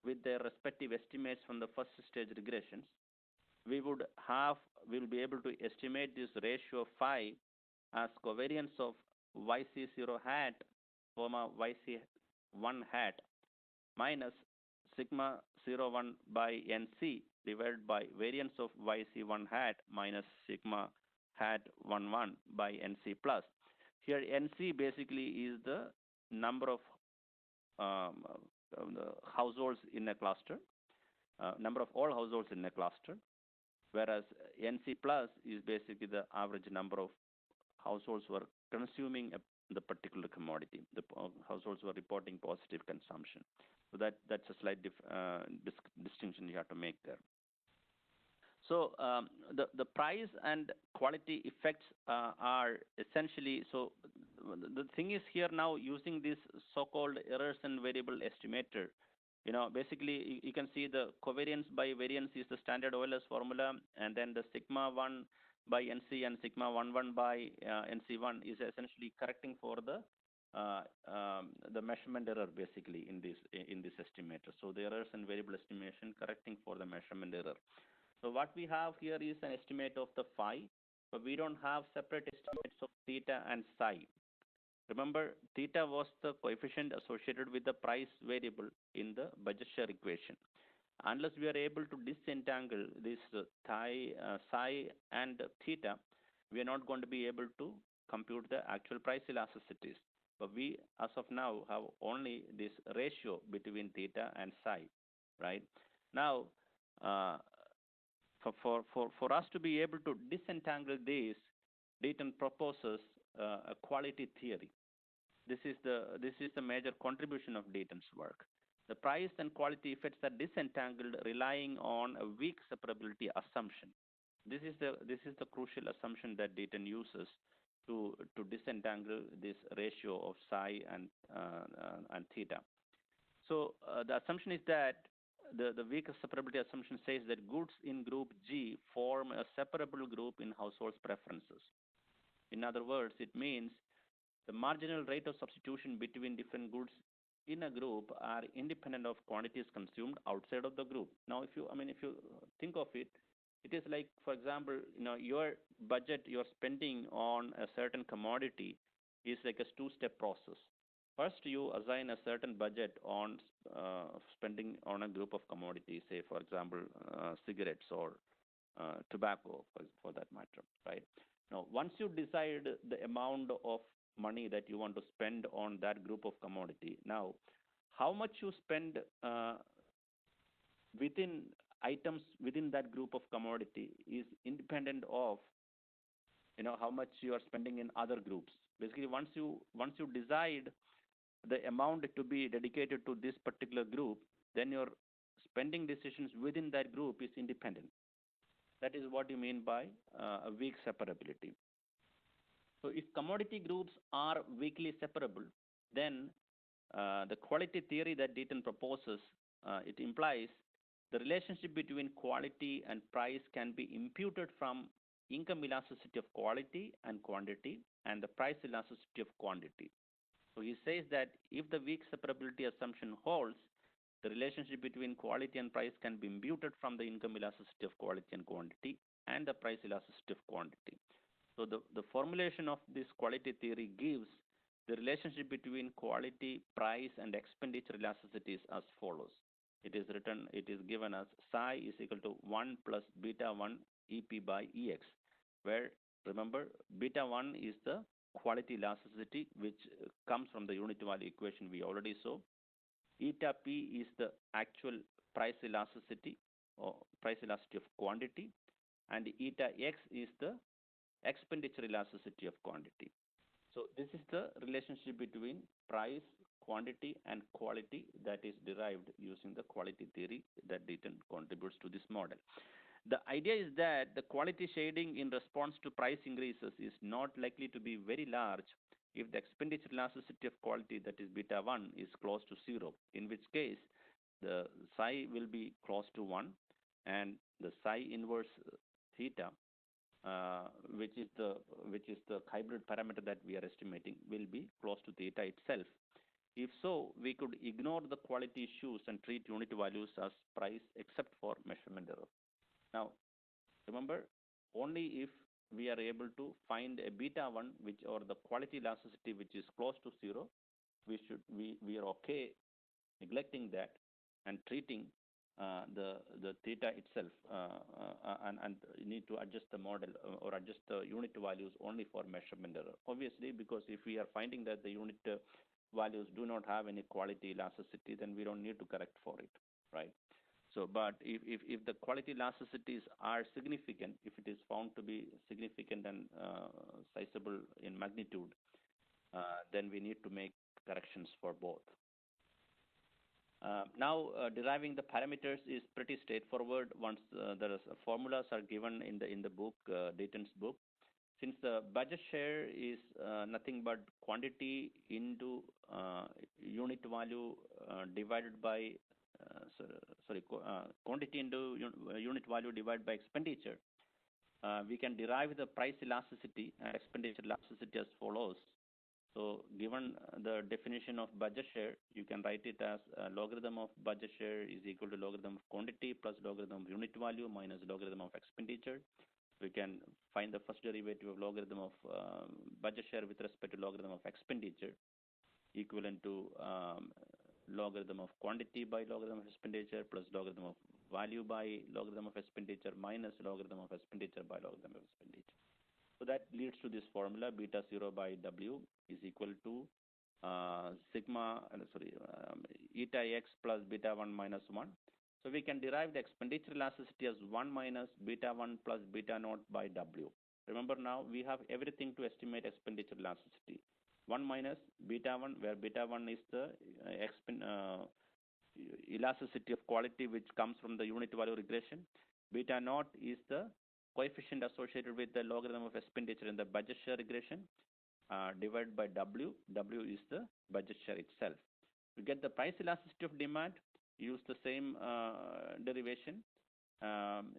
with their respective estimates from the first stage regressions, we will be able to estimate this ratio phi as covariance of YC0 hat comma YC1 hat minus sigma 01 by NC divided by variance of YC1 hat minus sigma hat 11 by NC plus. Here NC basically is the number of the households in a cluster, number of all households in a cluster, whereas NC plus is basically the average number of households who are consuming the particular commodity. The households were reporting positive consumption. So that's a slight distinction you have to make there. So the price and quality effects are essentially, so the thing is here now using this so-called errors and variable estimator, basically you can see the covariance by variance is the standard Euler's formula, and then the sigma 1 by NC and sigma 11 by NC1 is essentially correcting for the measurement error basically in this estimator. So the errors and variable estimation correcting for the measurement error. So what we have here is an estimate of the phi, but we don't have separate estimates of theta and psi. Remember, theta was the coefficient associated with the price variable in the budget share equation. Unless we are able to disentangle this psi and theta, we are not going to be able to compute the actual price elasticities. But we, as of now, have only this ratio between theta and psi, right? Now, for us to be able to disentangle this, Deaton proposes a quality theory. This is the major contribution of Deaton's work. The price and quality effects are disentangled relying on a weak separability assumption. This is the crucial assumption that Deaton uses to disentangle this ratio of psi and theta. So the assumption is that the weak separability assumption says that goods in group G form a separable group in households' preferences. In other words, it means the marginal rate of substitution between different goods in a group are independent of quantities consumed outside of the group. Now, if you think of it, it is like, for example, your budget you're spending on a certain commodity is like a two-step process. First, you assign a certain budget on spending on a group of commodities, say, for example, cigarettes or tobacco, for that matter, right? Now, once you decide the amount of money that you want to spend on that group of commodity, now, how much you spend within items within that group of commodity is independent of how much you are spending in other groups. Basically, once you decide the amount to be dedicated to this particular group, then your spending decisions within that group is independent. That is what you mean by a weak separability. So if commodity groups are weakly separable, then the quality theory that Deaton proposes, it implies the relationship between quality and price can be imputed from income elasticity of quality and quantity and the price elasticity of quantity. So he says that if the weak separability assumption holds, the relationship between quality and price can be imputed from the income elasticity of quality and quantity and the price elasticity of quantity. So the formulation of this quality theory gives the relationship between quality, price, and expenditure elasticities as follows. It is given as psi is equal to 1 plus beta 1 EP by EX, where, remember, beta 1 is the quality elasticity, which comes from the unit value equation we already saw. Eta P is the actual price elasticity or price elasticity of quantity, and eta X is the expenditure elasticity of quantity. So this is the relationship between price, quantity and quality that is derived using the quality theory that Deaton contributes to this model. The idea is that the quality shading in response to price increases is not likely to be very large if the expenditure elasticity of quality, that is beta 1, is close to 0, in which case the psi will be close to 1 and the psi inverse theta, which is the hybrid parameter that we are estimating, will be close to theta itself. If so, we could ignore the quality issues and treat unit values as price except for measurement error. Now, remember, only if we are able to find a beta 1 or the quality elasticity which is close to 0, we are okay neglecting that and treating the theta itself, and you need to adjust the model or adjust the unit values only for measurement error. Obviously, because if we are finding that the unit values do not have any quality elasticity, then we don't need to correct for it, right? So, but if the quality elasticities are significant, if it is found to be significant and sizable in magnitude, then we need to make corrections for both. Now, deriving the parameters is pretty straightforward once the formulas are given in the book, Dayton's book. Since the budget share is nothing but quantity into unit value divided by quantity into unit value divided by expenditure, we can derive the price elasticity and expenditure elasticity as follows. So given the definition of budget share, you can write it as logarithm of budget share is equal to logarithm of quantity plus logarithm of unit value minus logarithm of expenditure. We can find the first derivative of logarithm of budget share with respect to logarithm of expenditure, equivalent to logarithm of quantity by logarithm of expenditure plus logarithm of value by logarithm of expenditure minus logarithm of expenditure by logarithm of expenditure. So that leads to this formula: beta 0 by W is equal to eta x plus beta 1 minus 1. So we can derive the expenditure elasticity as 1 minus beta 1 plus beta naught by W. Remember, now we have everything to estimate expenditure elasticity. 1 minus beta 1, where beta 1 is the elasticity of quality which comes from the unit value regression. Beta naught is the coefficient associated with the logarithm of expenditure in the budget share regression, divided by W. W is the budget share itself. To get the price elasticity of demand, use the same derivation.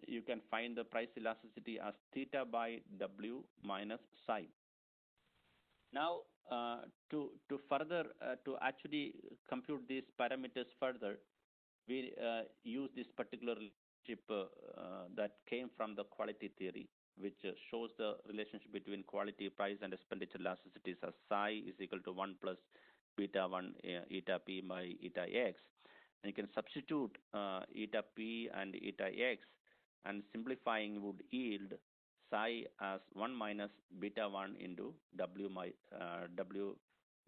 You can find the price elasticity as theta by W minus psi. Now, to further to actually compute these parameters further, we use this particular relationship that came from the quality theory, which shows the relationship between quality, price, and expenditure elasticities as psi is equal to 1 plus beta 1 eta p by eta x. And you can substitute eta p and eta x, and simplifying would yield psi as 1 minus beta 1 into W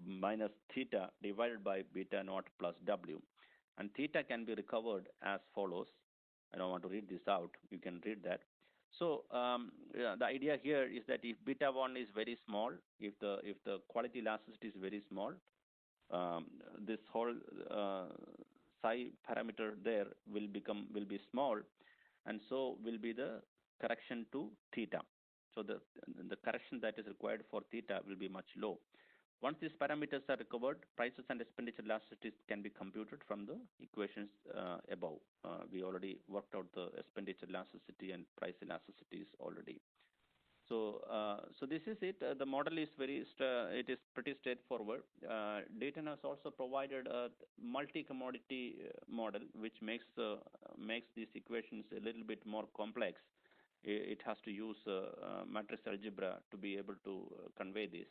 minus theta divided by beta naught plus W. And theta can be recovered as follows. I don't want to read this out. You can read that. So the idea here is that if beta 1 is very small, if the quality elasticity is very small, this whole psi parameter there will be small, and so will be the correction to theta. So the correction that is required for theta will be much low. Once these parameters are recovered, prices and expenditure elasticities can be computed from the equations above. We already worked out the expenditure elasticity and price elasticities already. So this is it. The model is it is pretty straightforward. Dayton has also provided a multi-commodity model, which makes these equations a little bit more complex. It has to use matrix algebra to be able to convey this.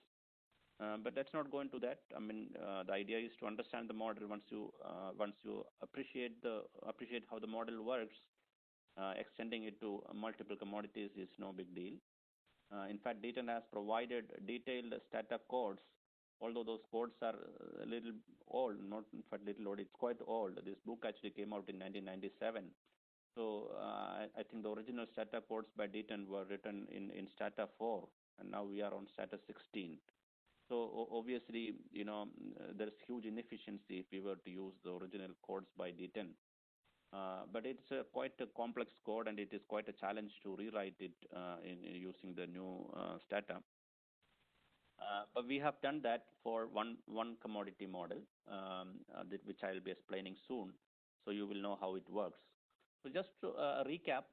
But let's not go into that. I mean, the idea is to understand the model. Once you appreciate how the model works, extending it to multiple commodities is no big deal. In fact, Dayton has provided detailed stata codes, although those codes are a little old, not in fact little old, it's quite old. This book actually came out in 1997. So I think the original stata codes by Dayton were written in stata 4, and now we are on stata 16. So obviously, there's huge inefficiency if we were to use the original codes by D10. But it's quite a complex code, and it is quite a challenge to rewrite it in using the new stata. But we have done that for one commodity model, which I will be explaining soon, so you will know how it works. So just to recap,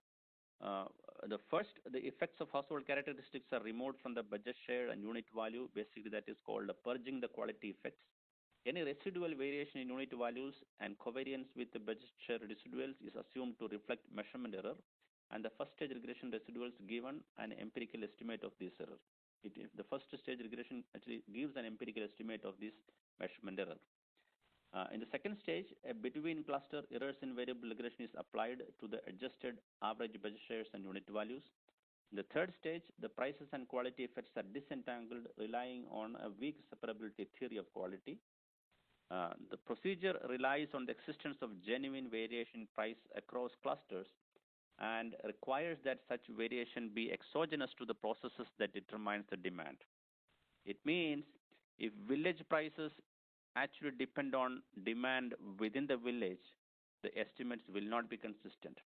uh, the effects of household characteristics are removed from the budget share and unit value. Basically, that is called purging the quality effects. Any residual variation in unit values and covariance with the budget share residuals is assumed to reflect measurement error, and the first stage regression residuals given an empirical estimate of this error. The first stage regression actually gives an empirical estimate of this measurement error. In the second stage, a between cluster errors in variable regression is applied to the adjusted average budget shares and unit values. In the third stage, the prices and quality effects are disentangled, relying on a weak separability theory of quality. The procedure relies on the existence of genuine variation in price across clusters and requires that such variation be exogenous to the processes that determines the demand. It means if village prices actually depend on demand within the village, the estimates will not be consistent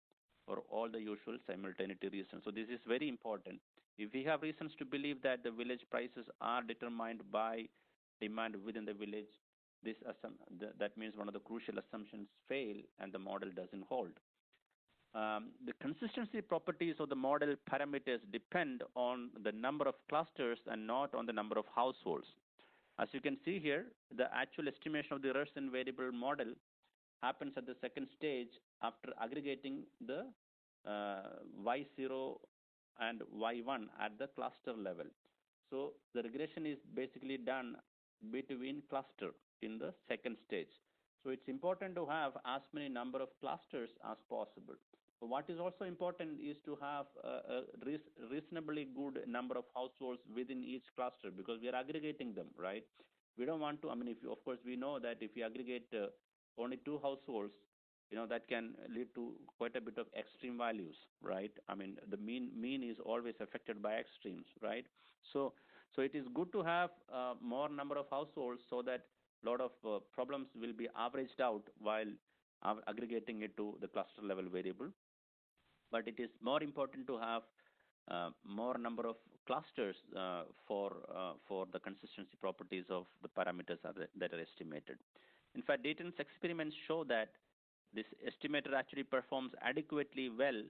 for all the usual simultaneity reasons. So this is very important. If we have reasons to believe that the village prices are determined by demand within the village, that means one of the crucial assumptions fail and the model doesn't hold. The consistency properties of the model parameters depend on the number of clusters and not on the number of households. As you can see here, the actual estimation of the errors in variable model happens at the second stage after aggregating the Y0 and Y1 at the cluster level. So the regression is basically done between cluster in the second stage. So it's important to have as many number of clusters as possible. So what is also important is to have a reasonably good number of households within each cluster, because we are aggregating them, right? We don't want to, I mean, of course, we know that if you aggregate only two households, that can lead to quite a bit of extreme values, right? I mean, the mean is always affected by extremes, right? So it is good to have more number of households so that a lot of problems will be averaged out while aggregating it to the cluster level variable. But it is more important to have more number of clusters for the consistency properties of the parameters that are estimated. In fact, Dayton's experiments show that this estimator actually performs adequately well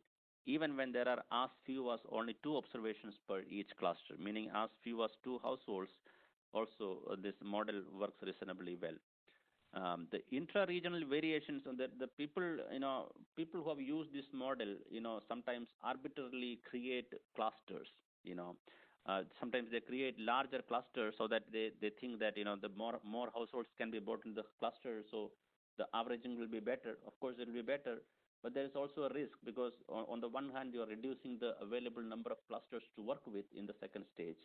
even when there are as few as only two observations per each cluster, meaning as few as two households. Also, this model works reasonably well. The intra-regional variations, and the people who have used this model, sometimes arbitrarily create clusters. Sometimes they create larger clusters so that they think that the more households can be brought in the cluster, so the averaging will be better. Of course, it will be better, but there is also a risk because on the one hand you are reducing the available number of clusters to work with in the second stage,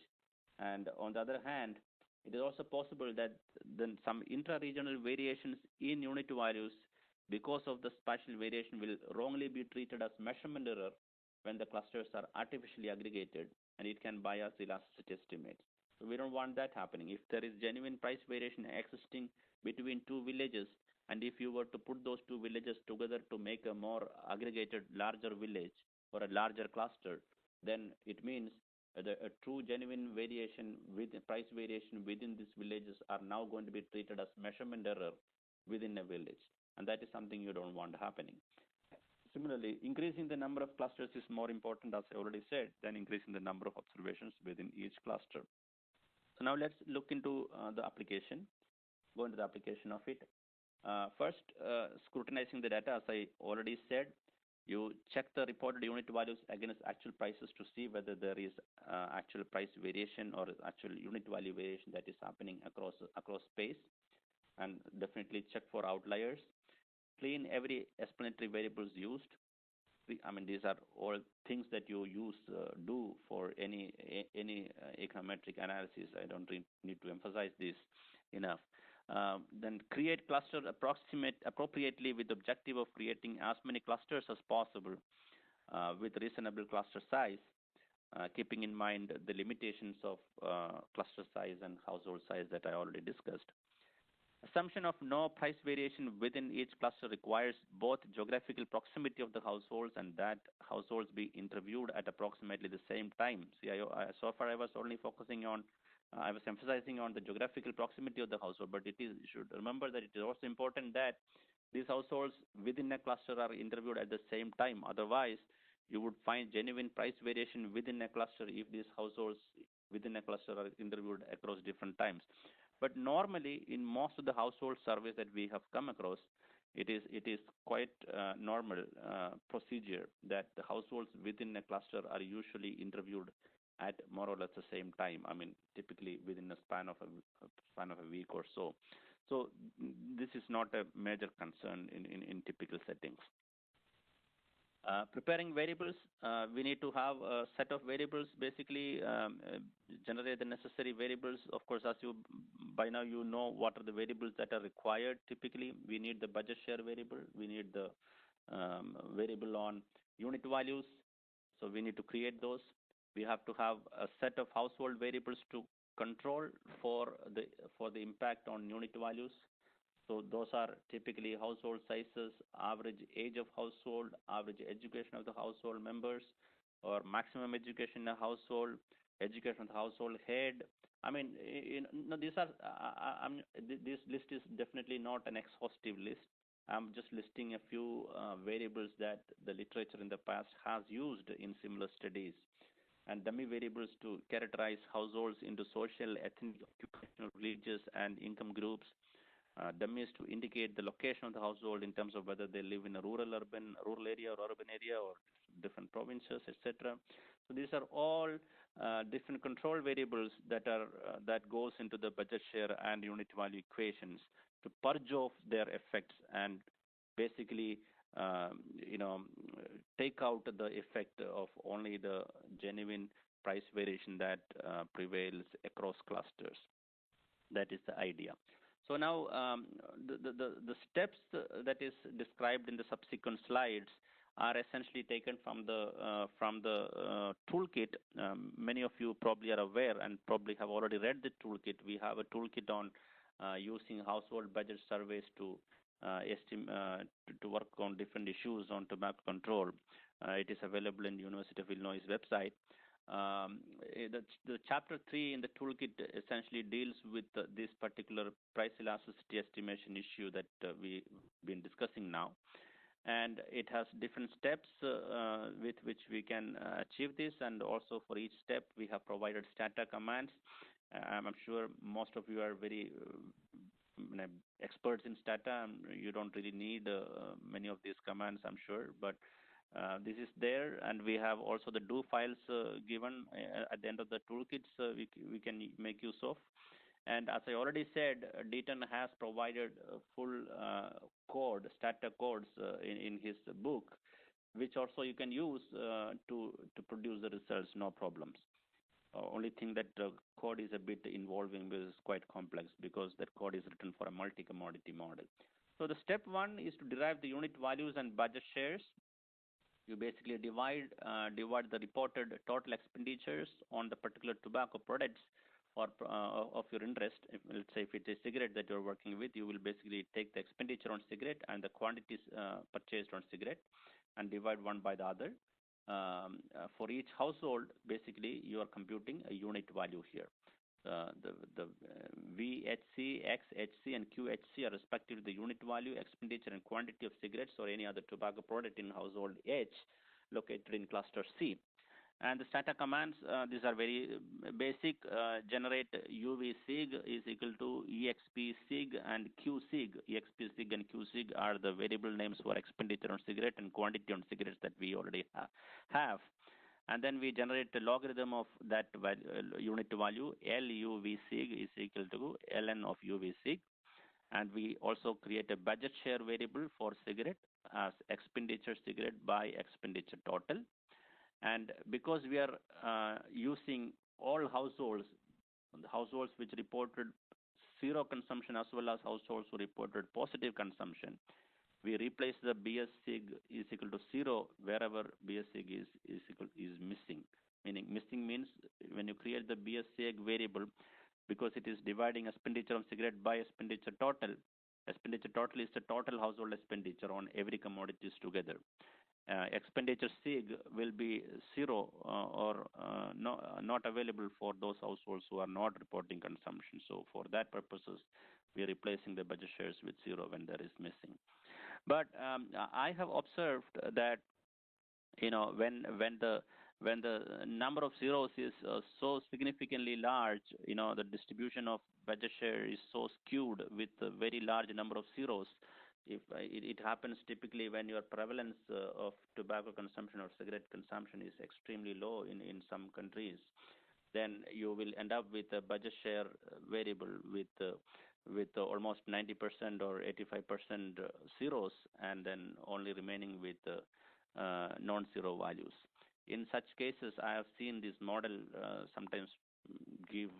and on the other hand, it is also possible that then some intra-regional variations in unit values because of the spatial variation will wrongly be treated as measurement error when the clusters are artificially aggregated, and it can bias elasticity estimates. So we don't want that happening. If there is genuine price variation existing between two villages, and if you were to put those two villages together to make a more aggregated larger village or a larger cluster, then it means a true genuine variation with price variation within these villages are now going to be treated as measurement error within a village, and that is something you don't want happening. Similarly, increasing the number of clusters is more important, as I already said, than increasing the number of observations within each cluster. So now let's look into the application, go into the application of it. First, scrutinizing the data, as I already said, you check the reported unit values against actual prices to see whether there is actual price variation or actual unit value variation that is happening across space, and definitely check for outliers. Clean every explanatory variables used. I mean, these are all things that you do for any econometric analysis. I don't need to emphasize this enough. Then create cluster appropriately with the objective of creating as many clusters as possible with reasonable cluster size. keeping in mind the limitations of cluster size and household size that I already discussed. Assumption of no price variation within each cluster requires both geographical proximity of the households and that households be interviewed at approximately the same time. See, so far I was only focusing on, I was emphasizing on the geographical proximity of the household, but you should remember that it is also important that these households within a cluster are interviewed at the same time. Otherwise, you would find genuine price variation within a cluster if these households within a cluster are interviewed across different times. But normally, in most of the household surveys that we have come across, it is quite normal procedure that the households within a cluster are usually interviewed at more or less the same time. I mean, typically within a span of a week or so. So this is not a major concern in typical settings. Preparing variables, we need to have a set of variables, basically generate the necessary variables. Of course, as you by now you know what are the variables that are required. Typically, we need the budget share variable. We need the variable on unit values. So we need to create those. We have to have a set of household variables to control for the impact on unit values. So those are typically household sizes, average age of household, average education of the household members, or maximum education in a household, education of the household head. I mean, these are. This list is definitely not an exhaustive list. I'm just listing a few variables that the literature in the past has used in similar studies, and dummy variables to characterize households into social, ethnic, occupational, religious, and income groups. Dummies to indicate the location of the household in terms of whether they live in a rural area or urban area or different provinces, etc. So these are all different control variables that goes into the budget share and unit value equations to purge off their effects and basically take out the effect of only the genuine price variation that prevails across clusters. That is the idea. So now the steps that is described in the subsequent slides are essentially taken from the toolkit. Many of you probably are aware and probably have already read the toolkit. We have a toolkit on using household budget surveys to to work on different issues on tobacco control. It is available in University of Illinois website. The chapter 3 in the toolkit essentially deals with this particular price elasticity estimation issue that we've been discussing now, and it has different steps with which we can achieve this, and also for each step we have provided stata commands. I'm sure most of you are very experts in stata. You don't really need many of these commands, I'm sure, but this is there, and we have also the do files given at the end of the toolkits we can make use of. And as I already said, Deaton has provided full stata codes in his book, which also you can use to produce the results, no problems. Only thing that the code is a bit involving, because it's quite complex, because that code is written for a multi-commodity model. So the step 1 is to derive the unit values and budget shares. You basically divide the reported total expenditures on the particular tobacco products or of your interest. Let's say if it is cigarette that you're working with, you will basically take the expenditure on cigarette and the quantities purchased on cigarette and divide one by the other. For each household, basically, you are computing a unit value here. The VHC, XHC, and QHC are respectively the unit value, expenditure, and quantity of cigarettes or any other tobacco product in household H located in cluster C. And the stata commands, these are very basic. Generate UV-SIG is equal to EXP-SIG and Q-SIG. EXP-SIG and Q-SIG are the variable names for expenditure on cigarette and quantity on cigarettes that we already have. And then we generate a logarithm of that unit value. LUV-SIG is equal to ln of UV-SIG. And we also create a budget share variable for cigarette as expenditure cigarette by expenditure total. And because we are using all households, the households which reported zero consumption as well as households who reported positive consumption, we replace the BS-SIG is equal to 0 wherever BS-SIG is missing. Meaning missing means when you create the BSCAG variable, because it is dividing expenditure on cigarette by expenditure total. Expenditure total is the total household expenditure on every commodities together. Expenditure SIG will be zero not available for those households who are not reporting consumption. So for that purposes, we are replacing the budget shares with zero when there is missing. But I have observed that when the number of zeros is so significantly large, the distribution of budget share is so skewed with a very large number of zeros. If it happens typically when your prevalence of tobacco consumption or cigarette consumption is extremely low in some countries, then you will end up with a budget share variable with almost 90% or 85% zeros, and then only remaining with non-zero values. In such cases, I have seen this model sometimes give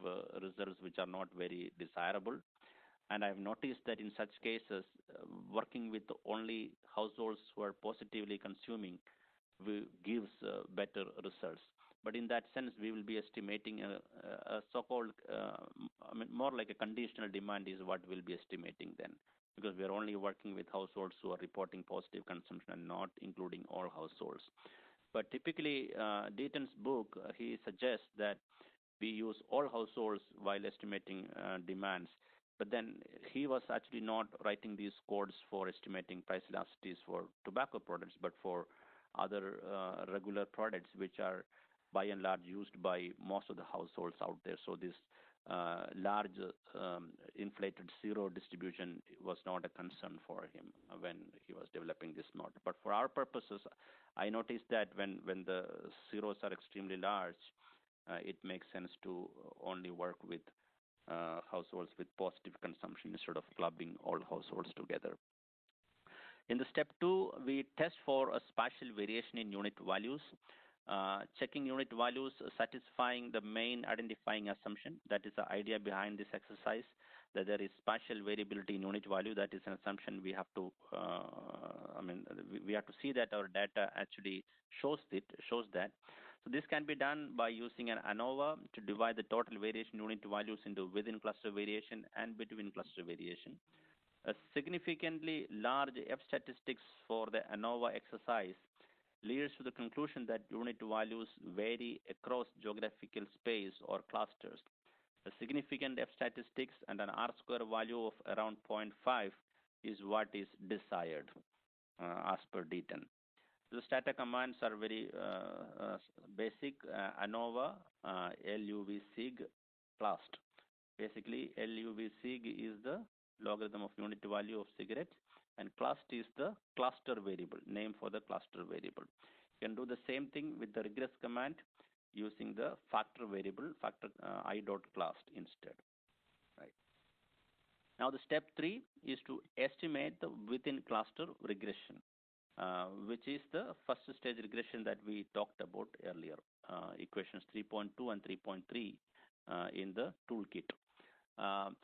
results which are not very desirable. And I've noticed that in such cases, working with only households who are positively consuming gives better results. But in that sense, we will be estimating a so-called, more like a conditional demand is what we'll be estimating then, because we are only working with households who are reporting positive consumption and not including all households. But typically, Deaton's book, he suggests that we use all households while estimating demands. But then he was actually not writing these codes for estimating price elasticities for tobacco products, but for other regular products which are by and large used by most of the households out there. So this large inflated zero distribution was not a concern for him when he was developing this model. But for our purposes, I noticed that when the zeros are extremely large, it makes sense to only work with households with positive consumption instead of clubbing all households together. In the step 2, we test for a spatial variation in unit values, checking unit values, satisfying the main identifying assumption. That is the idea behind this exercise, that there is spatial variability in unit value. That is an assumption we have to, we have to see that our data actually shows that. So this can be done by using an ANOVA to divide the total variation unit values into within cluster variation and between cluster variation. A significantly large F statistics for the ANOVA exercise leads to the conclusion that unit values vary across geographical space or clusters. A significant F statistics and an R-square value of around 0.5 is what is desired as per Deaton. The stata commands are very basic. ANOVA, LUV-SIG, clast. Basically, LUV-SIG is the logarithm of unit value of cigarettes, and clast is the cluster variable, name for the cluster variable. You can do the same thing with the regress command using the factor variable, factor I dot clast instead. Right. Now the step 3 is to estimate the within cluster regression, which is the first stage regression that we talked about earlier, equations 3.2 and 3.3 in the toolkit.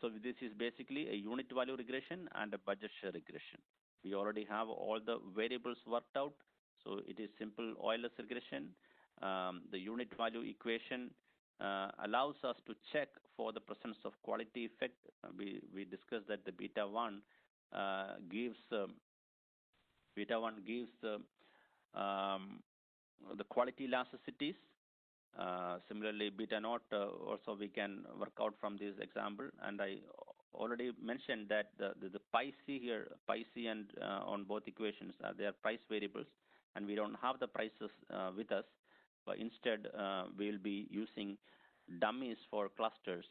So this is basically a unit value regression and a budget share regression. We already have all the variables worked out, so it is simple Euler's regression. The unit value equation allows us to check for the presence of quality effect. We discussed that the beta 1 gives the quality elasticities. Similarly, beta naught also we can work out from this example, and I already mentioned that the pi c here, pi c and on both equations, they are price variables, and we don't have the prices with us, but instead we will be using dummies for clusters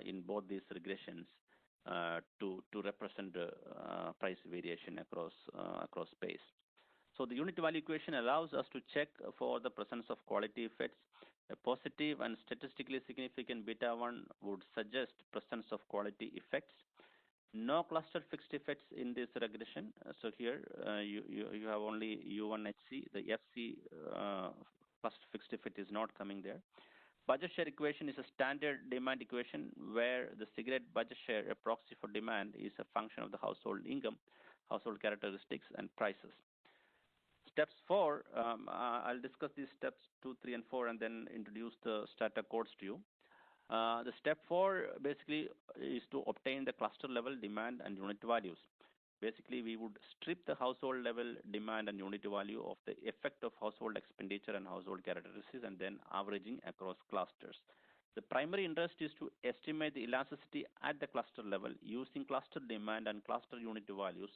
in both these regressions to represent price variation across space. So the unit value equation allows us to check for the presence of quality effects. A positive and statistically significant beta 1 would suggest presence of quality effects. No cluster fixed effects in this regression. So here you have only U1HC. The FC cluster fixed effect is not coming there. Budget share equation is a standard demand equation where the cigarette budget share, a proxy for demand, is a function of the household income, household characteristics, and prices. steps 4, I'll discuss these steps 2, 3, and 4, and then introduce the starter codes to you. The step 4 basically is to obtain the cluster level demand and unit values. Basically, we would strip the household level demand and unit value of the effect of household expenditure and household characteristics and then averaging across clusters. The primary interest is to estimate the elasticity at the cluster level using cluster demand and cluster unit values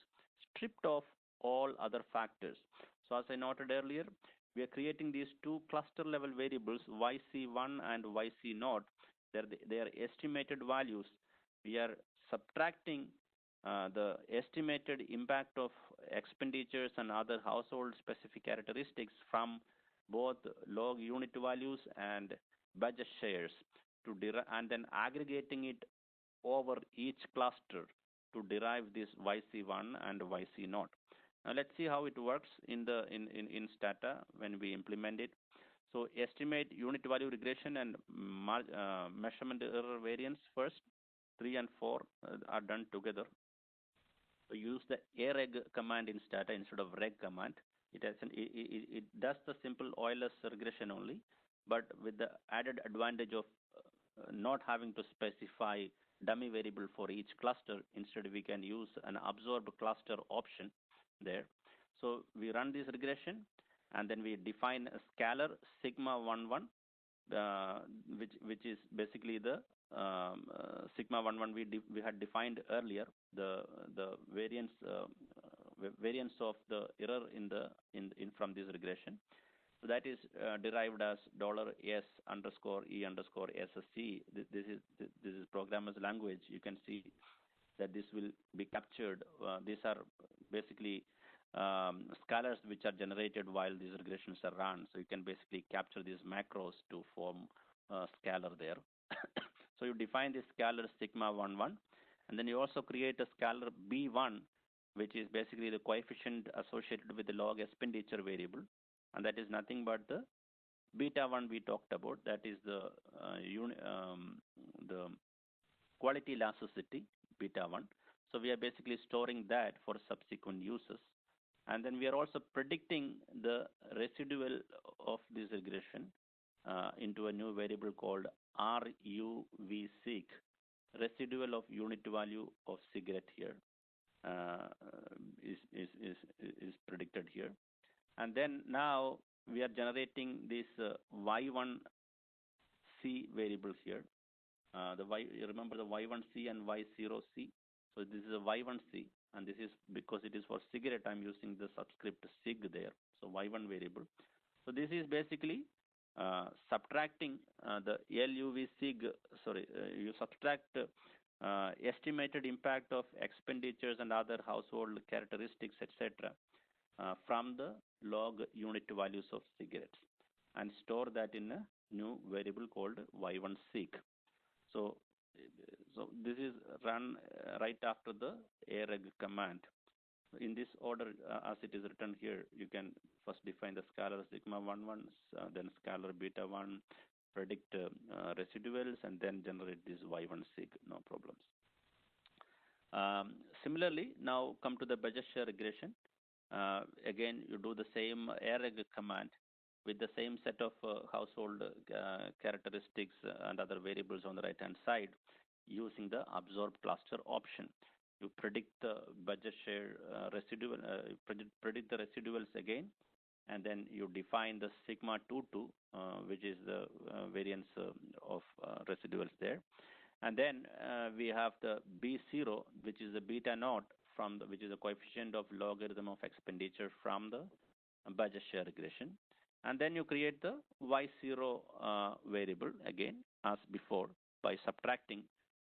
stripped of all other factors. So as I noted earlier, we are creating these two cluster level variables YC1 and YC0. They are estimated values. We are subtracting the estimated impact of expenditures and other household specific characteristics from both log unit values and budget shares to and then aggregating it over each cluster to derive this YC1 and YC0. Now let's see how it works in Stata when we implement it. So estimate unit value regression and measurement error variance first. 3 and 4 are done together. So use the areg command in Stata instead of reg command. It does the simple Euler's regression only, but with the added advantage of not having to specify dummy variable for each cluster. Instead, we can use an absorb cluster option there. So we run this regression, and then we define a scalar sigma 11, which is basically the sigma 11 we had defined earlier, the variance of the error in from this regression. So that is derived as $S_E_SSC. This is programmer's language. You can see that this will be captured. These are basically scalars which are generated while these regressions are run. So you can basically capture these macros to form a scalar there. So you define this scalar sigma 11, and then you also create a scalar B1, which is basically the coefficient associated with the log expenditure variable, and that is nothing but the beta 1 we talked about. That is the quality elasticity beta 1. So we are basically storing that for subsequent uses, and then we are also predicting the residual of this regression into a new variable called RUVSig, residual of unit value of cigarette here is predicted here. And then now we are generating this Y1C variable here. You remember the Y1C and Y0C. So this is a Y1C, and this is because it is for cigarette. I'm using the subscript sig there. So Y1 variable. So this is basically subtracting the LUV sig. You subtract estimated impact of expenditures and other household characteristics, etc., from the log unit values of cigarettes, and store that in a new variable called Y1sig. So this is run right after the areg command. In this order, as it is written here, you can first define the scalar sigma 11, then scalar beta 1, predict residuals, and then generate this Y1sig, no problems. Similarly, now come to the budget share regression. Again, you do the same areg command with the same set of household characteristics and other variables on the right-hand side using the absorb cluster option. You predict the budget share residual, predict the residuals again, and then you define the sigma 22, which is the variance of residuals there. And then we have the B0, which is the beta naught which is the coefficient of logarithm of expenditure from the budget share regression. And then you create the Y0 variable again as before by subtracting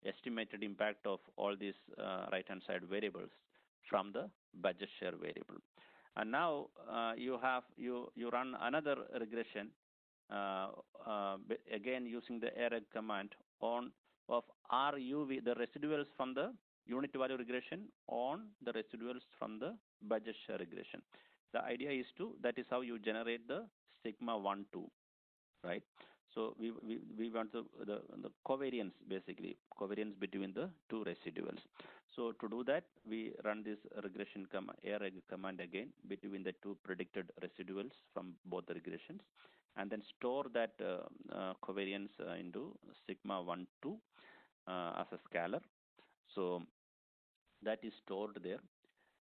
estimated impact of all these right-hand side variables from the budget share variable. And now you run another regression again using the areg command of RUV, the residuals from the unit value regression on the residuals from the budget share regression. The idea is that is how you generate the sigma 1, 2, right? So we want the covariance, basically covariance between the two residuals. So to do that, we run this regression array command again between the two predicted residuals from both the regressions, and then store that covariance into sigma 1 2 as a scalar. So that is stored there.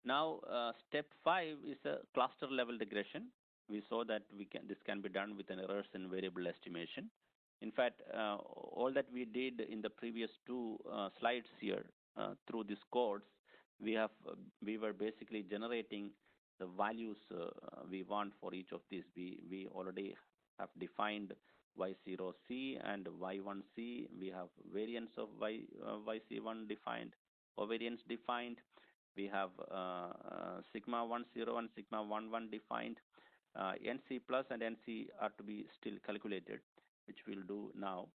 Now, step 5 is a cluster level regression. We saw that this can be done with an errors in variable estimation. In fact, all that we did in the previous two slides here through these codes, we were basically generating the values we want for each of these. We already have defined y0c and y1c. We have variance of yc1 defined, covariance defined. We have sigma 10 and sigma 11 defined. NC plus and NC are to be still calculated, which we'll do now.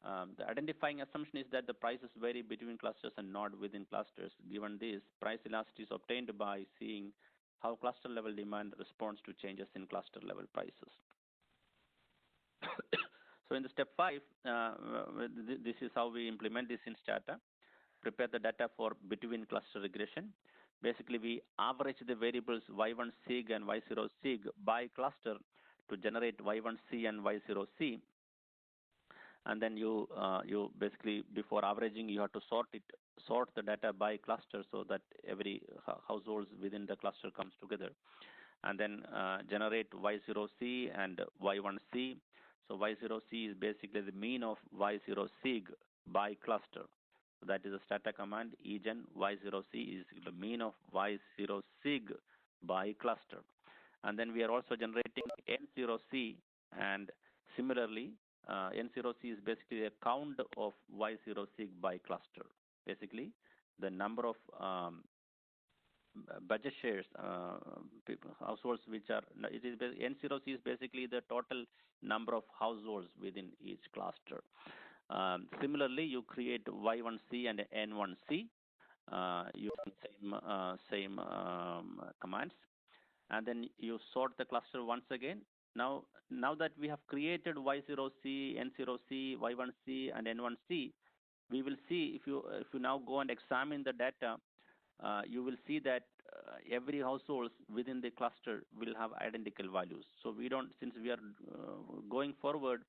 The identifying assumption is that the prices vary between clusters and not within clusters. Given this, price elasticity is obtained by seeing how cluster level demand responds to changes in cluster level prices. So in the step 5, this is how we implement this in Stata. Prepare the data for between cluster regression. Basically, we average the variables y1 sig and y0 sig by cluster to generate y1 c and y0 c. And then you basically, before averaging, you have to sort the data by cluster so that every households within the cluster comes together, and then generate y0 c and y1 c. So y0 c is basically the mean of y0 sig by cluster. So that is a stata command, egen y0c is the mean of y0 sig by cluster. And then we are also generating n0c, and similarly, n0c is basically a count of y0 sig by cluster. Basically, the number of budget shares, households which are, n0c is basically the total number of households within each cluster. Similarly, you create y1c and n1c using same commands, and then you sort the cluster once again. Now that we have created y0c, n0c, y1c, and n1c, we will see if you now go and examine the data, you will see that every household within the cluster will have identical values. So we don't, since we are going forward,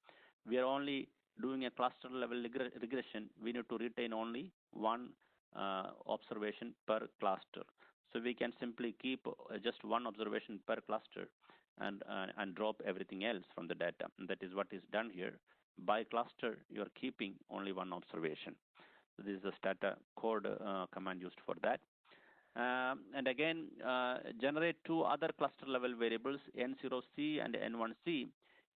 we are only doing a cluster level regression. We need to retain only one observation per cluster. So we can simply keep just one observation per cluster and drop everything else from the data. And that is what is done here. By cluster, you are keeping only one observation. So this is the stata code command used for that. And again, generate two other cluster level variables, n0c and n1c,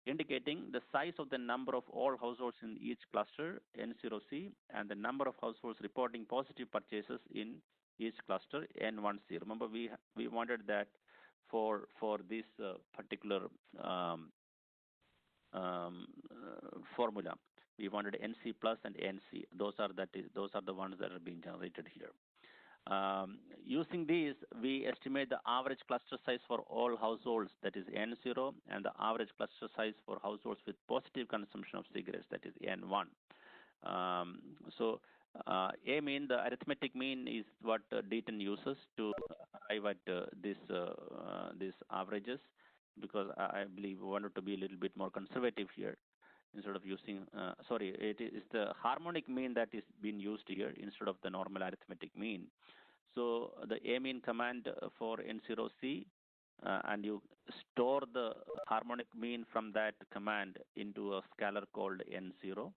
indicating the size of the number of all households in each cluster, n0c, and the number of households reporting positive purchases in each cluster, n1c. Remember, we wanted that for this particular formula. We wanted NC plus and NC. Those are the ones that are being generated here. Using these, we estimate the average cluster size for all households, that is N0, and the average cluster size for households with positive consumption of cigarettes, that is N1. So A mean, the arithmetic mean, is what Deaton uses to arrive at these averages, because I believe we wanted to be a little bit more conservative here. Instead of using, it is the harmonic mean that is being used here instead of the normal arithmetic mean. So the A mean command for N0C, and you store the harmonic mean from that command into a scalar called N0.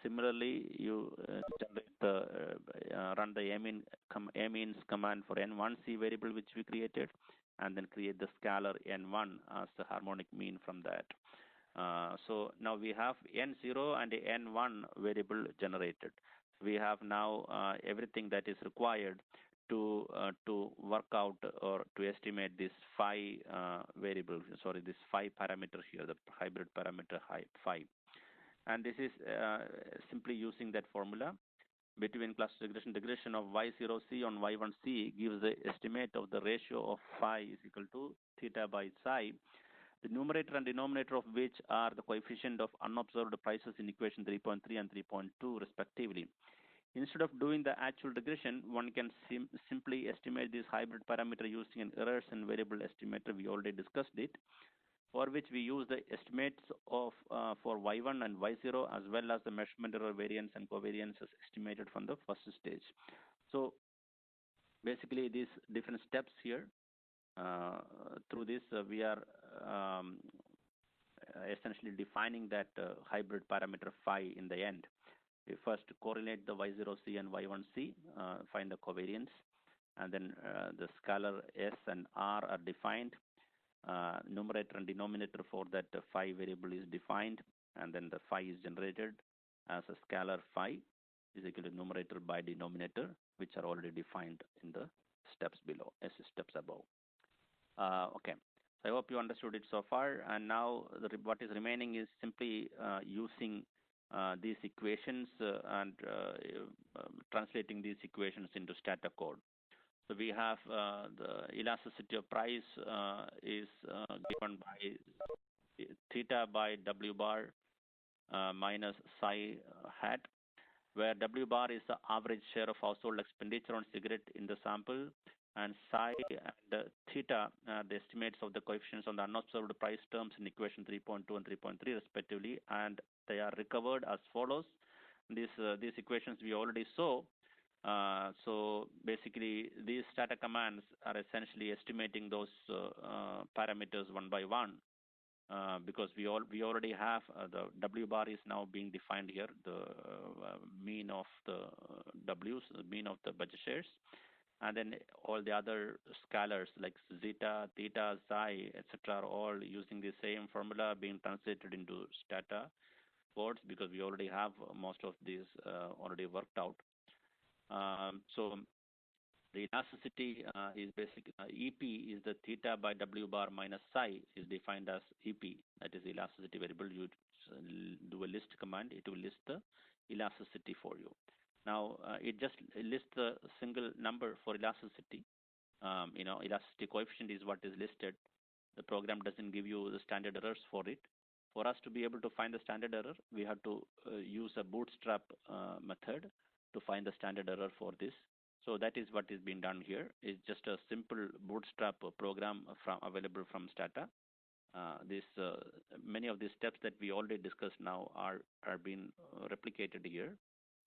Similarly, you run the A means command for N1C variable which we created, and then create the scalar N1 as the harmonic mean from that. So now we have N0 and N1 variable generated. We have now everything that is required to work out or to estimate this phi variable. Sorry, this phi parameter here, the hybrid parameter phi. And this is simply using that formula. Between cluster regression of y0c on y1c gives the estimate of the ratio of phi is equal to theta by psi. the numerator and denominator of which are the coefficient of unobserved prices in equation 3.3 and 3.2 respectively. Instead of doing the actual regression, one can simply estimate this hybrid parameter using an errors and variable estimator. We already discussed it, for which we use the estimates of for y1 and y0 as well as the measurement error variance and covariance as estimated from the first stage. So basically these different steps here. Through this, we are essentially defining that hybrid parameter phi in the end. We first correlate the y0c and y1c, find the covariance, and then the scalar s and r are defined. Numerator and denominator for that phi variable is defined, and then the phi is generated as a scalar phi is equal to numerator by denominator, which are already defined in the steps below, steps above. Okay, so I hope you understood it so far. And now what is remaining is simply using these equations and translating these equations into stata code. So we have the elasticity of price is given by theta by W bar minus psi hat, where W bar is the average share of household expenditure on cigarette in the sample, and psi and theta the estimates of the coefficients on the unobserved price terms in equation 3.2 and 3.3 respectively, and they are recovered as follows. These equations we already saw. So basically these stata commands are essentially estimating those parameters one by one. Because we already have the W bar is now being defined here, the mean of the W's, the mean of the budget shares, and then all the other scalars like zeta, theta, psi, etc. are all using the same formula being translated into stata codes, because we already have most of these already worked out. So the elasticity is basically EP is the theta by W bar minus psi is defined as EP, that is elasticity variable. You do a list command, it will list the elasticity for you. Now it just lists the single number for elasticity. Elasticity coefficient is what is listed. The program doesn't give you the standard errors for it. For us to be able to find the standard error, we have to use a bootstrap method to find the standard error for this. So that is what is being done here. It's just a simple bootstrap program available from Stata. Many of these steps that we already discussed now are being replicated here,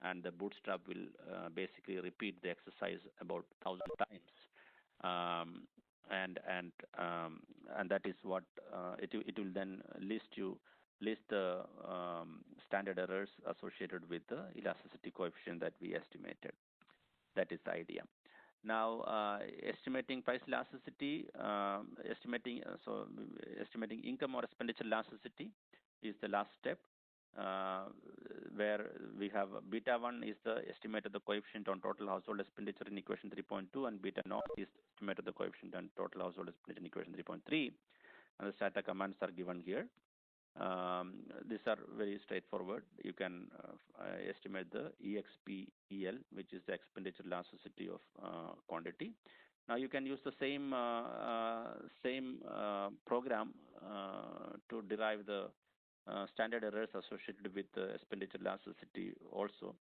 and the bootstrap will basically repeat the exercise about 1,000 times, and that is what it will then list the standard errors associated with the elasticity coefficient that we estimated. That is the idea. Now, estimating price elasticity, estimating income or expenditure elasticity is the last step, where we have beta 1 is the estimate of the coefficient on total household expenditure in equation 3.2, and beta naught is the estimate of the coefficient on total household expenditure in equation 3.3, and the stata commands are given here. These are very straightforward. You can estimate the EXPEL, which is the expenditure elasticity of quantity. Now you can use the same program to derive the standard errors associated with the expenditure elasticity also.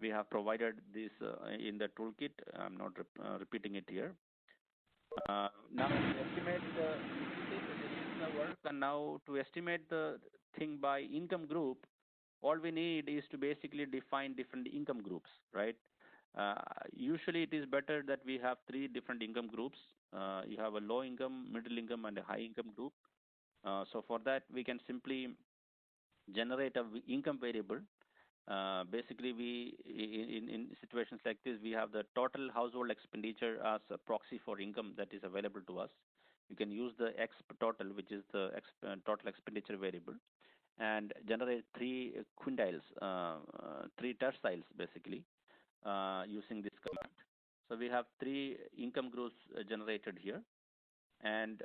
We have provided this in the toolkit. I'm not repeating it here. Now to estimate the work, and now to estimate the thing by income group, all we need is to basically define different income groups, right? Usually it is better that we have 3 different income groups. You have a low income, middle income, and a high income group. So for that, we can simply generate a income variable. Basically, in situations like this, we have the total household expenditure as a proxy for income that is available to us. You can use the X total, which is the total expenditure variable, and generate 3 quintiles, 3 terciles, basically, using this command. So we have 3 income groups generated here, and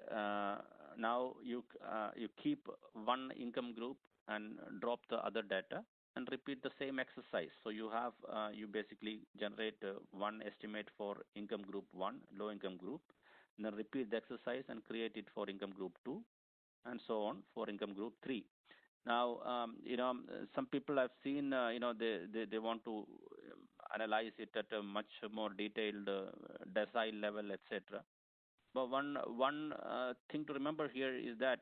now you keep one income group and drop the other data and repeat the same exercise. So you have you basically generate one estimate for income group 1, low income group, and then repeat the exercise and create it for income group 2, and so on for income group 3. Now, some people have seen, they want to analyze it at a much more detailed decile level, etc. But one thing to remember here is that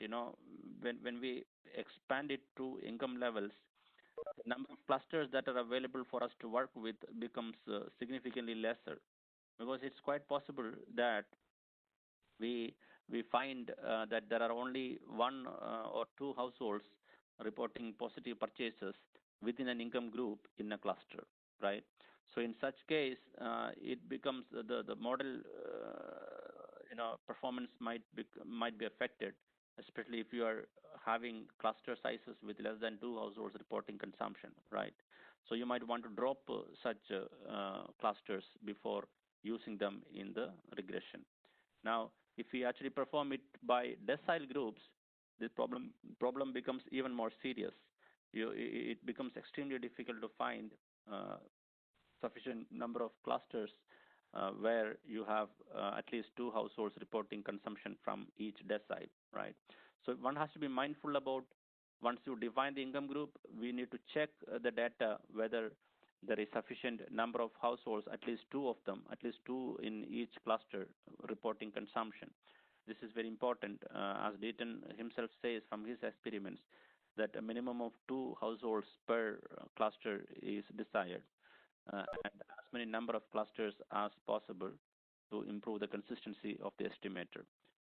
when we expand it to income levels, the number of clusters that are available for us to work with becomes significantly lesser, because it's quite possible that we we find that there are only one or two households reporting positive purchases within an income group in a cluster, right? So in such case, it becomes the model, performance might be affected, especially if you are having cluster sizes with less than two households reporting consumption, right? So you might want to drop such clusters before using them in the regression. Now, if we actually perform it by decile groups, this problem becomes even more serious. It becomes extremely difficult to find sufficient number of clusters where you have at least two households reporting consumption from each decile, right? So one has to be mindful about, once you define the income group, we need to check the data whether there is sufficient number of households, at least two of them, at least two in each cluster reporting consumption. This is very important, as Dayton himself says from his experiments, that a minimum of two households per cluster is desired, and as many number of clusters as possible to improve the consistency of the estimator.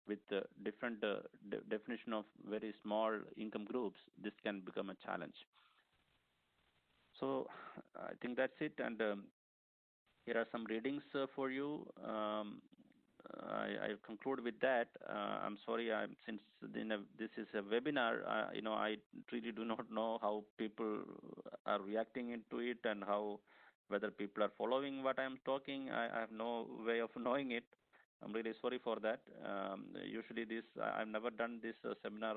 With the different definition of very small income groups, this can become a challenge. So I think that's it, and here are some readings for you. I conclude with that. I'm sorry, since this is a webinar, I really do not know how people are reacting into it, and whether people are following what I'm talking. I have no way of knowing it. I'm really sorry for that. Usually I've never done this seminar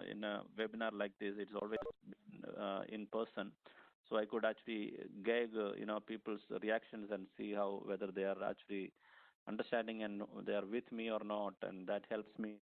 in a webinar like this. It's always been in person. So I could actually gauge, people's reactions and see whether they are actually understanding and they are with me or not, and that helps me.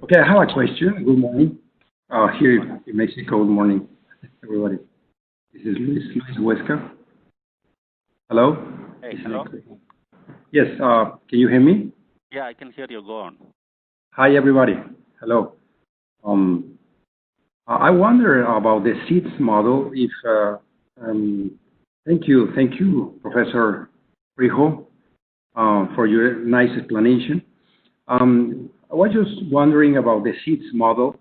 Okay, I have a question. Good morning. Here in Mexico, good morning, everybody. This is Luis Huesca. Hello? Hey, hello? Yes, can you hear me? Yeah, I can hear you. Go on. Hi, everybody. Hello. I wonder about the seeds model. Thank you, Professor Rijo, for your nice explanation. I was just wondering about the seeds model.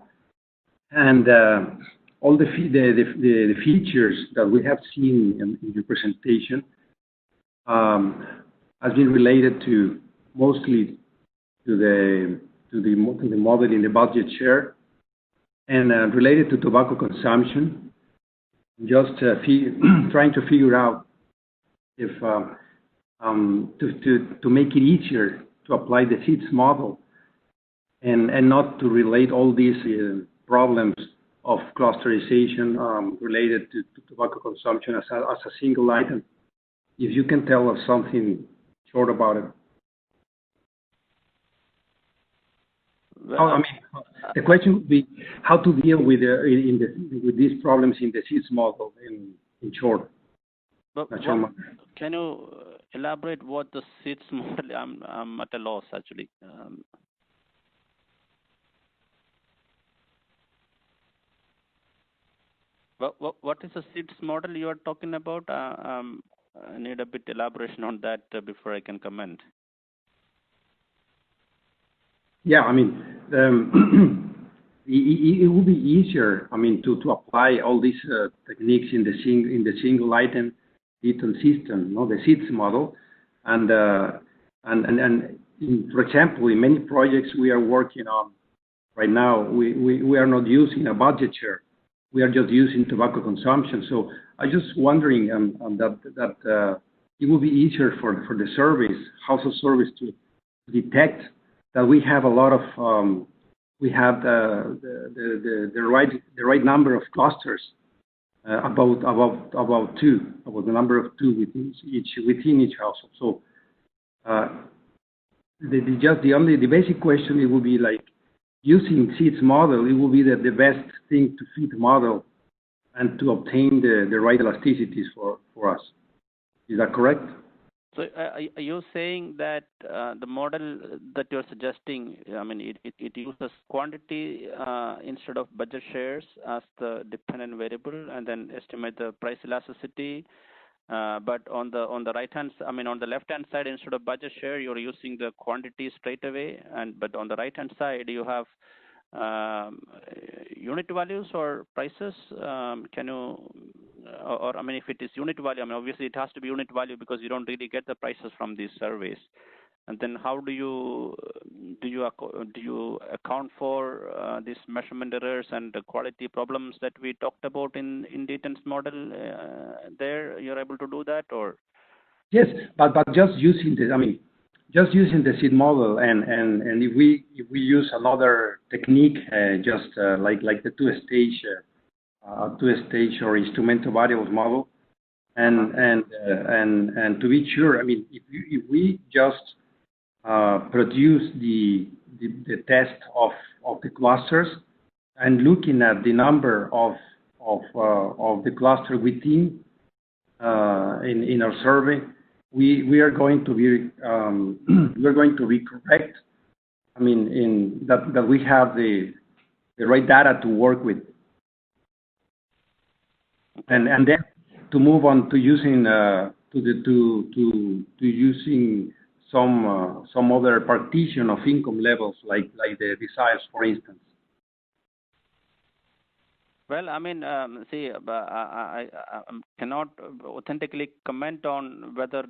And all the features that we have seen in your presentation has been related to mostly to the model in the budget share and related to tobacco consumption. Just trying to figure out if to make it easier to apply the seeds model and not to relate all these problems of clusterization related to tobacco consumption as a single item. If you can tell us something short about it. Well, The question would be how to deal with with these problems in the seeds model in short. Can you elaborate what the seeds model? I'm at a loss actually. What is the seeds model you are talking about? I need a bit elaboration on that before I can comment. Yeah, it would be easier, to apply all these techniques in the single item detail system, the seeds model, and for example, in many projects we are working on right now, we are not using a budget share. We are just using tobacco consumption. So I was just wondering that it would be easier for the service, household service, to detect that we have a lot of we have the right number of clusters, about the number of two within each household. So the basic question, it will be like using seeds model. It will be the best thing to fit the model and to obtain the right elasticities for us. Is that correct? So are you saying that the model that you're suggesting, it uses quantity instead of budget shares as the dependent variable, and then estimate the price elasticity? But on the right hand, on the left hand side, instead of budget share, you're using the quantity straight away, but on the right hand side you have unit values or prices. Can you, if it is unit value, obviously it has to be unit value because you don't really get the prices from these surveys. And then how do you account for these measurement errors and the quality problems that we talked about in Dayton's model? There you're able to do that, or? Yes, but just using the seed model, and if we use another technique, like the two-stage or instrumental variables model, and to be sure, if we just produce the test of the clusters and looking at the number of the cluster within in our survey, we are going to be correct. In that we have the right data to work with, and then to move on to using using some other partition of income levels, like the desires, for instance. Well, I cannot authentically comment on whether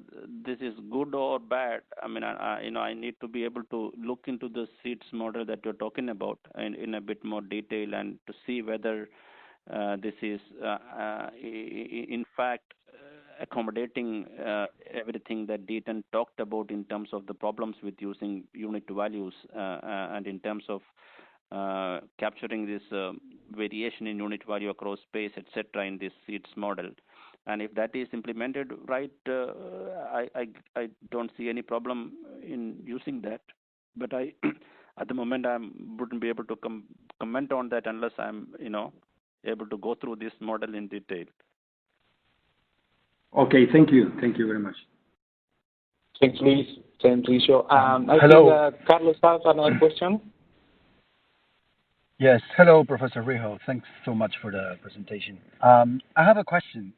this is good or bad. I need to be able to look into the seeds model that you're talking about in a bit more detail, and to see whether this is in fact accommodating everything that Dayton talked about in terms of the problems with using unit values and in terms of capturing this variation in unit value across space, etc., in this seeds model. And if that is implemented right, I don't see any problem in using that. But at the moment, I wouldn't be able to comment on that unless I'm able to go through this model in detail. Okay, thank you very much. Thanks, Luis. Thanks, Rijo. Hello. Think Carlos has another question. Yes. Hello, Professor Rijo. Thanks so much for the presentation. I have a question.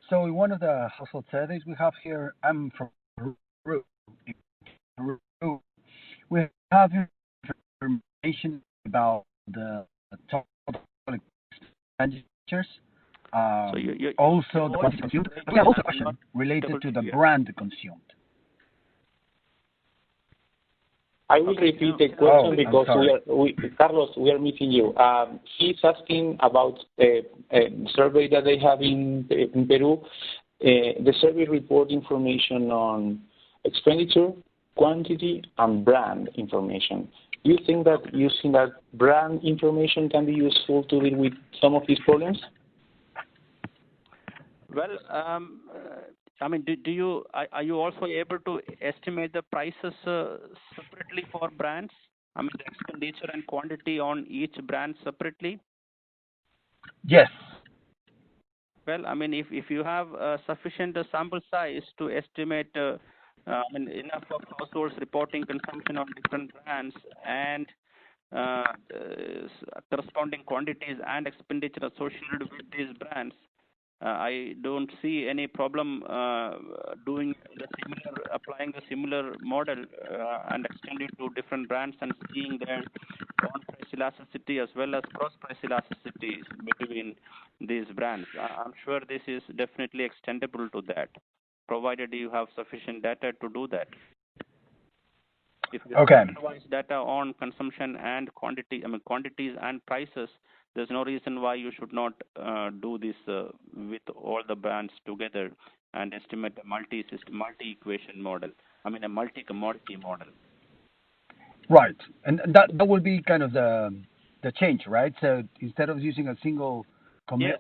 So in one of the household surveys we have here, I'm from Peru. We have information about the total expenditures. So Also, your the voice quantity is consumed. We breaking. have also a I'm not question related able to to the hear. brand consumed. I will repeat the question because Carlos, we are missing you. He's asking about a survey that they have in Peru. The survey report information on expenditure, quantity, and brand information. Do you think that using that brand information can be useful to deal with some of these problems? Well, I mean, are you also able to estimate the prices separately for brands? I mean, the expenditure and quantity on each brand separately? Yes. Well, I mean, if you have sufficient sample size to estimate I mean, enough of households reporting consumption on different brands and corresponding quantities and expenditure associated with these brands, I don't see any problem applying the similar model and extend it to different brands and seeing their on-price elasticity as well as cross-price elasticity between these brands. I'm sure this is definitely extendable to that, provided you have sufficient data to do that. If you have otherwise data on consumption and quantity, I mean quantities and prices, there's no reason why you should not do this with all the brands together and estimate a multi-equation model. I mean a multi-commodity model. Right, and that will be kind of the change, right? So instead of using a single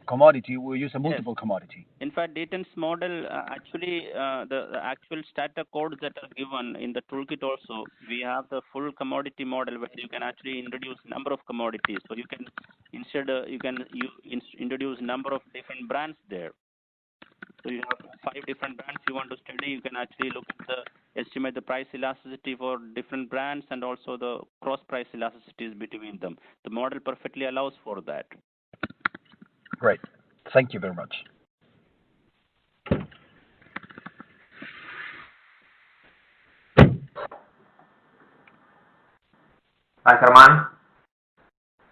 commodity, we'll use a multiple commodity. In fact, Dayton's model actually the actual starter codes that are given in the toolkit also, we have the full commodity model where you can actually introduce number of commodities. So you can introduce number of different brands there. So you have 5 different brands you want to study. You can actually look at estimate the price elasticity for different brands and also the cross price elasticities between them. The model perfectly allows for that. Great. Thank you very much. Hi, Herman.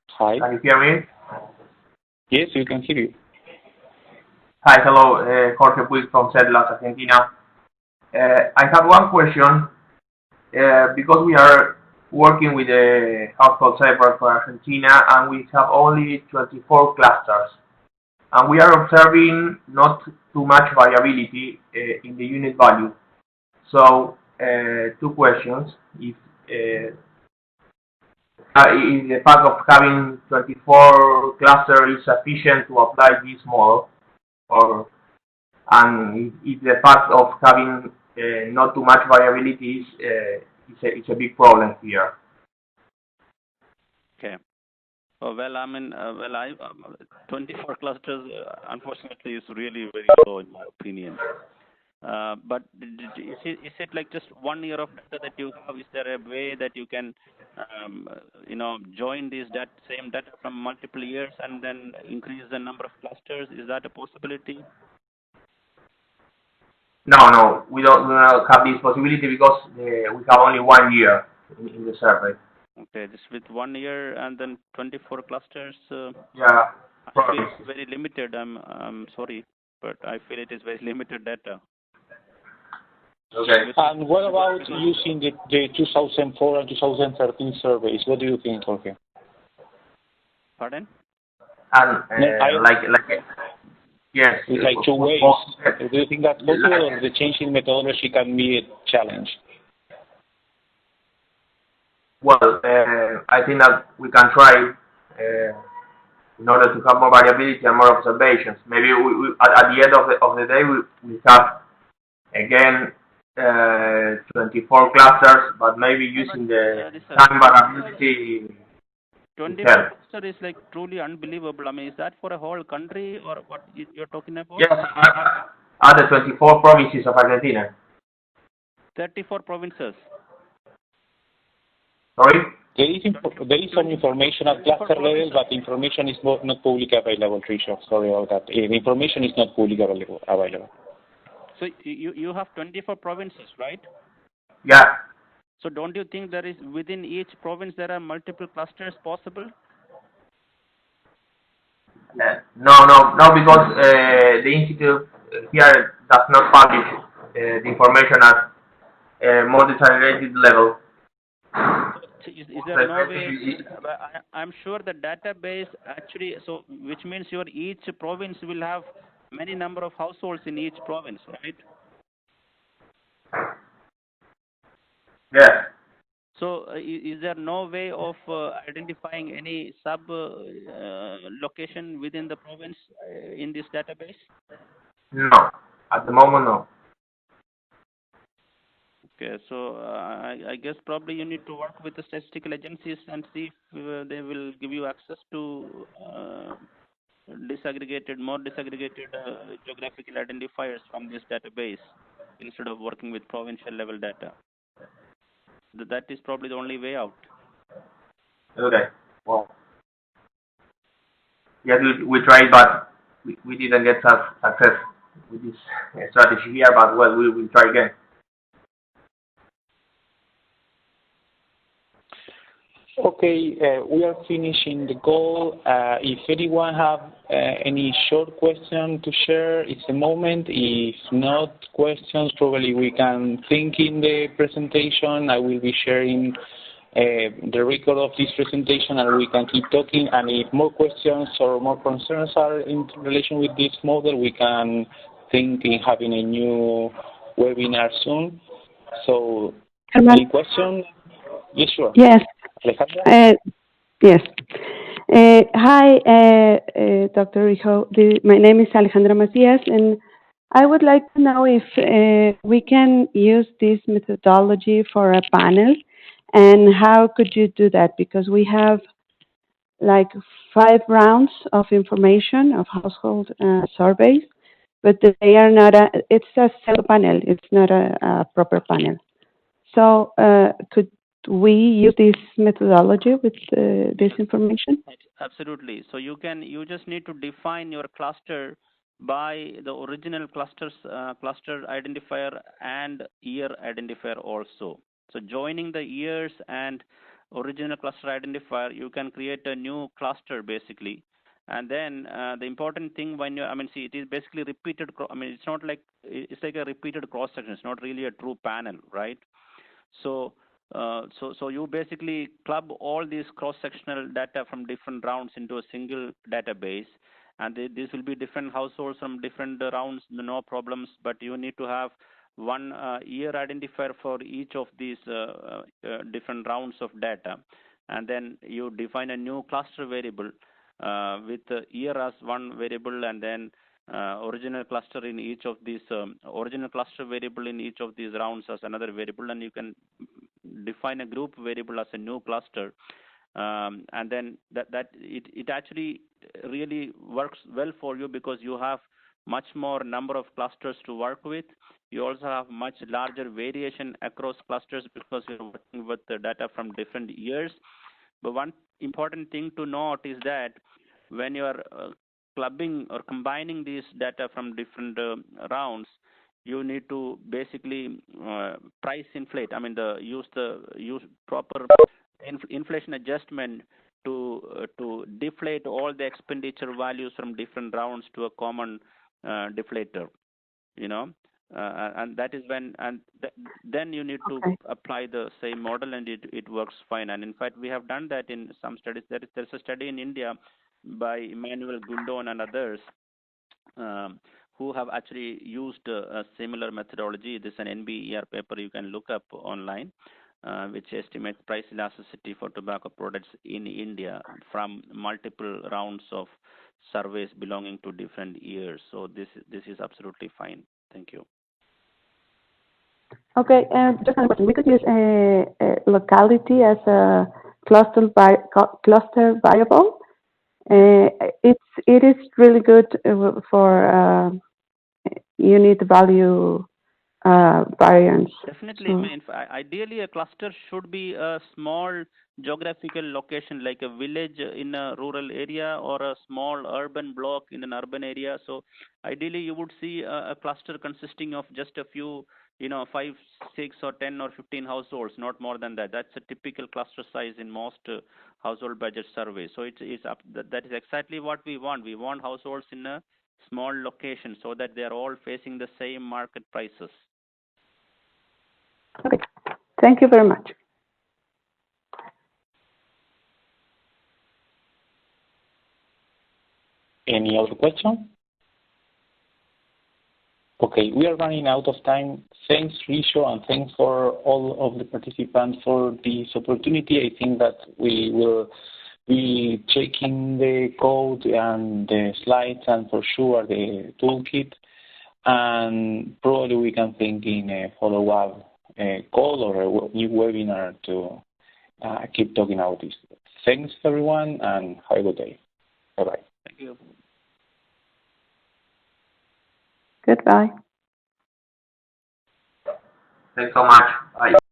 Hi. Can you hear me? Yes, we can hear you. Hi, hello. Jorge Puig from Cedlas, Argentina. I have one question. Because we are working with a household server for Argentina and we have only 24 clusters. And we are observing not too much variability in the unit value. So, 2 questions. If the fact of having 24 clusters is sufficient to apply this model, and if the fact of having not too much variability is a big problem here. Okay. Well, I mean, 24 clusters, unfortunately, is really very low in my opinion. But is it like just 1 year of data that you have? Is there a way that you can, join these same data from multiple years and then increase the number of clusters? Is that a possibility? No, we don't have this possibility because we have only 1 year in the survey. Okay, just with 1 year and then 24 clusters. Yeah, I feel it's very limited. I'm sorry, but I feel it is very limited data. Okay. And what about using the 2004 and 2013 surveys? What do you think, Jorge? Pardon? And yes. Like 2 ways. Do you think that's possible, or the change in methodology can be a challenge? Well, I think that we can try in order to have more variability and more observations. Maybe we at the end of the day we have again 24 clusters, but maybe using the time variability. 24 cluster is like truly unbelievable. I mean, is that for a whole country or what you're talking about? Yes, other 24 provinces of Argentina. 34 provinces. Sorry? There is some information at cluster level, but information is not publicly available, Rijo. Sorry about that. The information is not publicly available. So you have 24 provinces, right? Yeah. So don't you think there is within each province there are multiple clusters possible? No, because the institute here does not publish the information at more disaggregated level. So is there no way? I'm sure the database actually. So which means your each province will have many number of households in each province, right? Yes. So is there no way of identifying any sub location within the province in this database? No. At the moment, no. Okay, so I guess probably you need to work with the statistical agencies and see if they will give you access to more disaggregated geographical identifiers from this database instead of working with provincial level data. That is probably the only way out. Okay. Well, yes, we tried, but we didn't get success with this strategy here. But well, we will try again. Okay, we are finishing the call. If anyone have any short question to share, it's a moment. If not questions, probably we can think in the presentation. I will be sharing the record of this presentation and we can keep talking. And if more questions or more concerns are in relation with this model, we can think in having a new webinar soon. So, any question? Yes, sure. Yes. Yes. Hi, Dr. Rijo. My name is Alejandra Macias, and I would like to know if we can use this methodology for a panel, and how could you do that? Because we have like 5 rounds of information of household surveys, but they are not it's a cell panel, it's not a proper panel. So could we use this methodology with this information? Absolutely. So you just need to define your cluster by the original cluster identifier and year identifier also. So joining the years and original cluster identifier, you can create a new cluster basically. And then the important thing when see, it is basically repeated. It's not like it's like a repeated cross section. It's not really a true panel, right? So you basically club all these cross-sectional data from different rounds into a single database, and these will be different households from different rounds, no problems. But you need to have one year identifier for each of these different rounds of data, and then you define a new cluster variable with the year as one variable, and then original cluster in each of these original cluster variable in each of these rounds as another variable, and you can define a group variable as a new cluster, and then that it actually really works well for you because you have much more number of clusters to work with. You also have much larger variation across clusters because you're working with the data from different years. But one important thing to note is that when you are clubbing or combining these data from different rounds, you need to basically price inflate. Use proper inflation adjustment to deflate all the expenditure values from different rounds to a common deflator. And that is when then you need to apply the same model, and it works fine. And in fact, we have done that in some studies. There's a study in India by Emmanuel Gundon and others who have actually used a similar methodology. This is an NBER paper you can look up online, which estimates price elasticity for tobacco products in India from multiple rounds of surveys belonging to different years. So this is absolutely fine. Thank you. Okay, just one question. We could use a locality as a cluster variable. It is really good for unit value variance. Definitely. Ideally, a cluster should be a small geographical location, like a village in a rural area or a small urban block in an urban area. So ideally, you would see a cluster consisting of just a few 5, 6, or 10 or 15 households, not more than that. That's a typical cluster size in most household budget surveys. So it's up. That is exactly what we want. We want households in a small location so that they are all facing the same market prices. Okay. Thank you very much. Any other question? Okay, we are running out of time. Thanks, Rijo, and thanks for all of the participants for this opportunity. I think that we will be checking the code and the slides and for sure the toolkit. And probably we can think in a follow-up call or a new webinar to keep talking about this. Thanks, everyone, and have a good day. Bye-bye. Thank you. Goodbye. Thanks so much. Bye.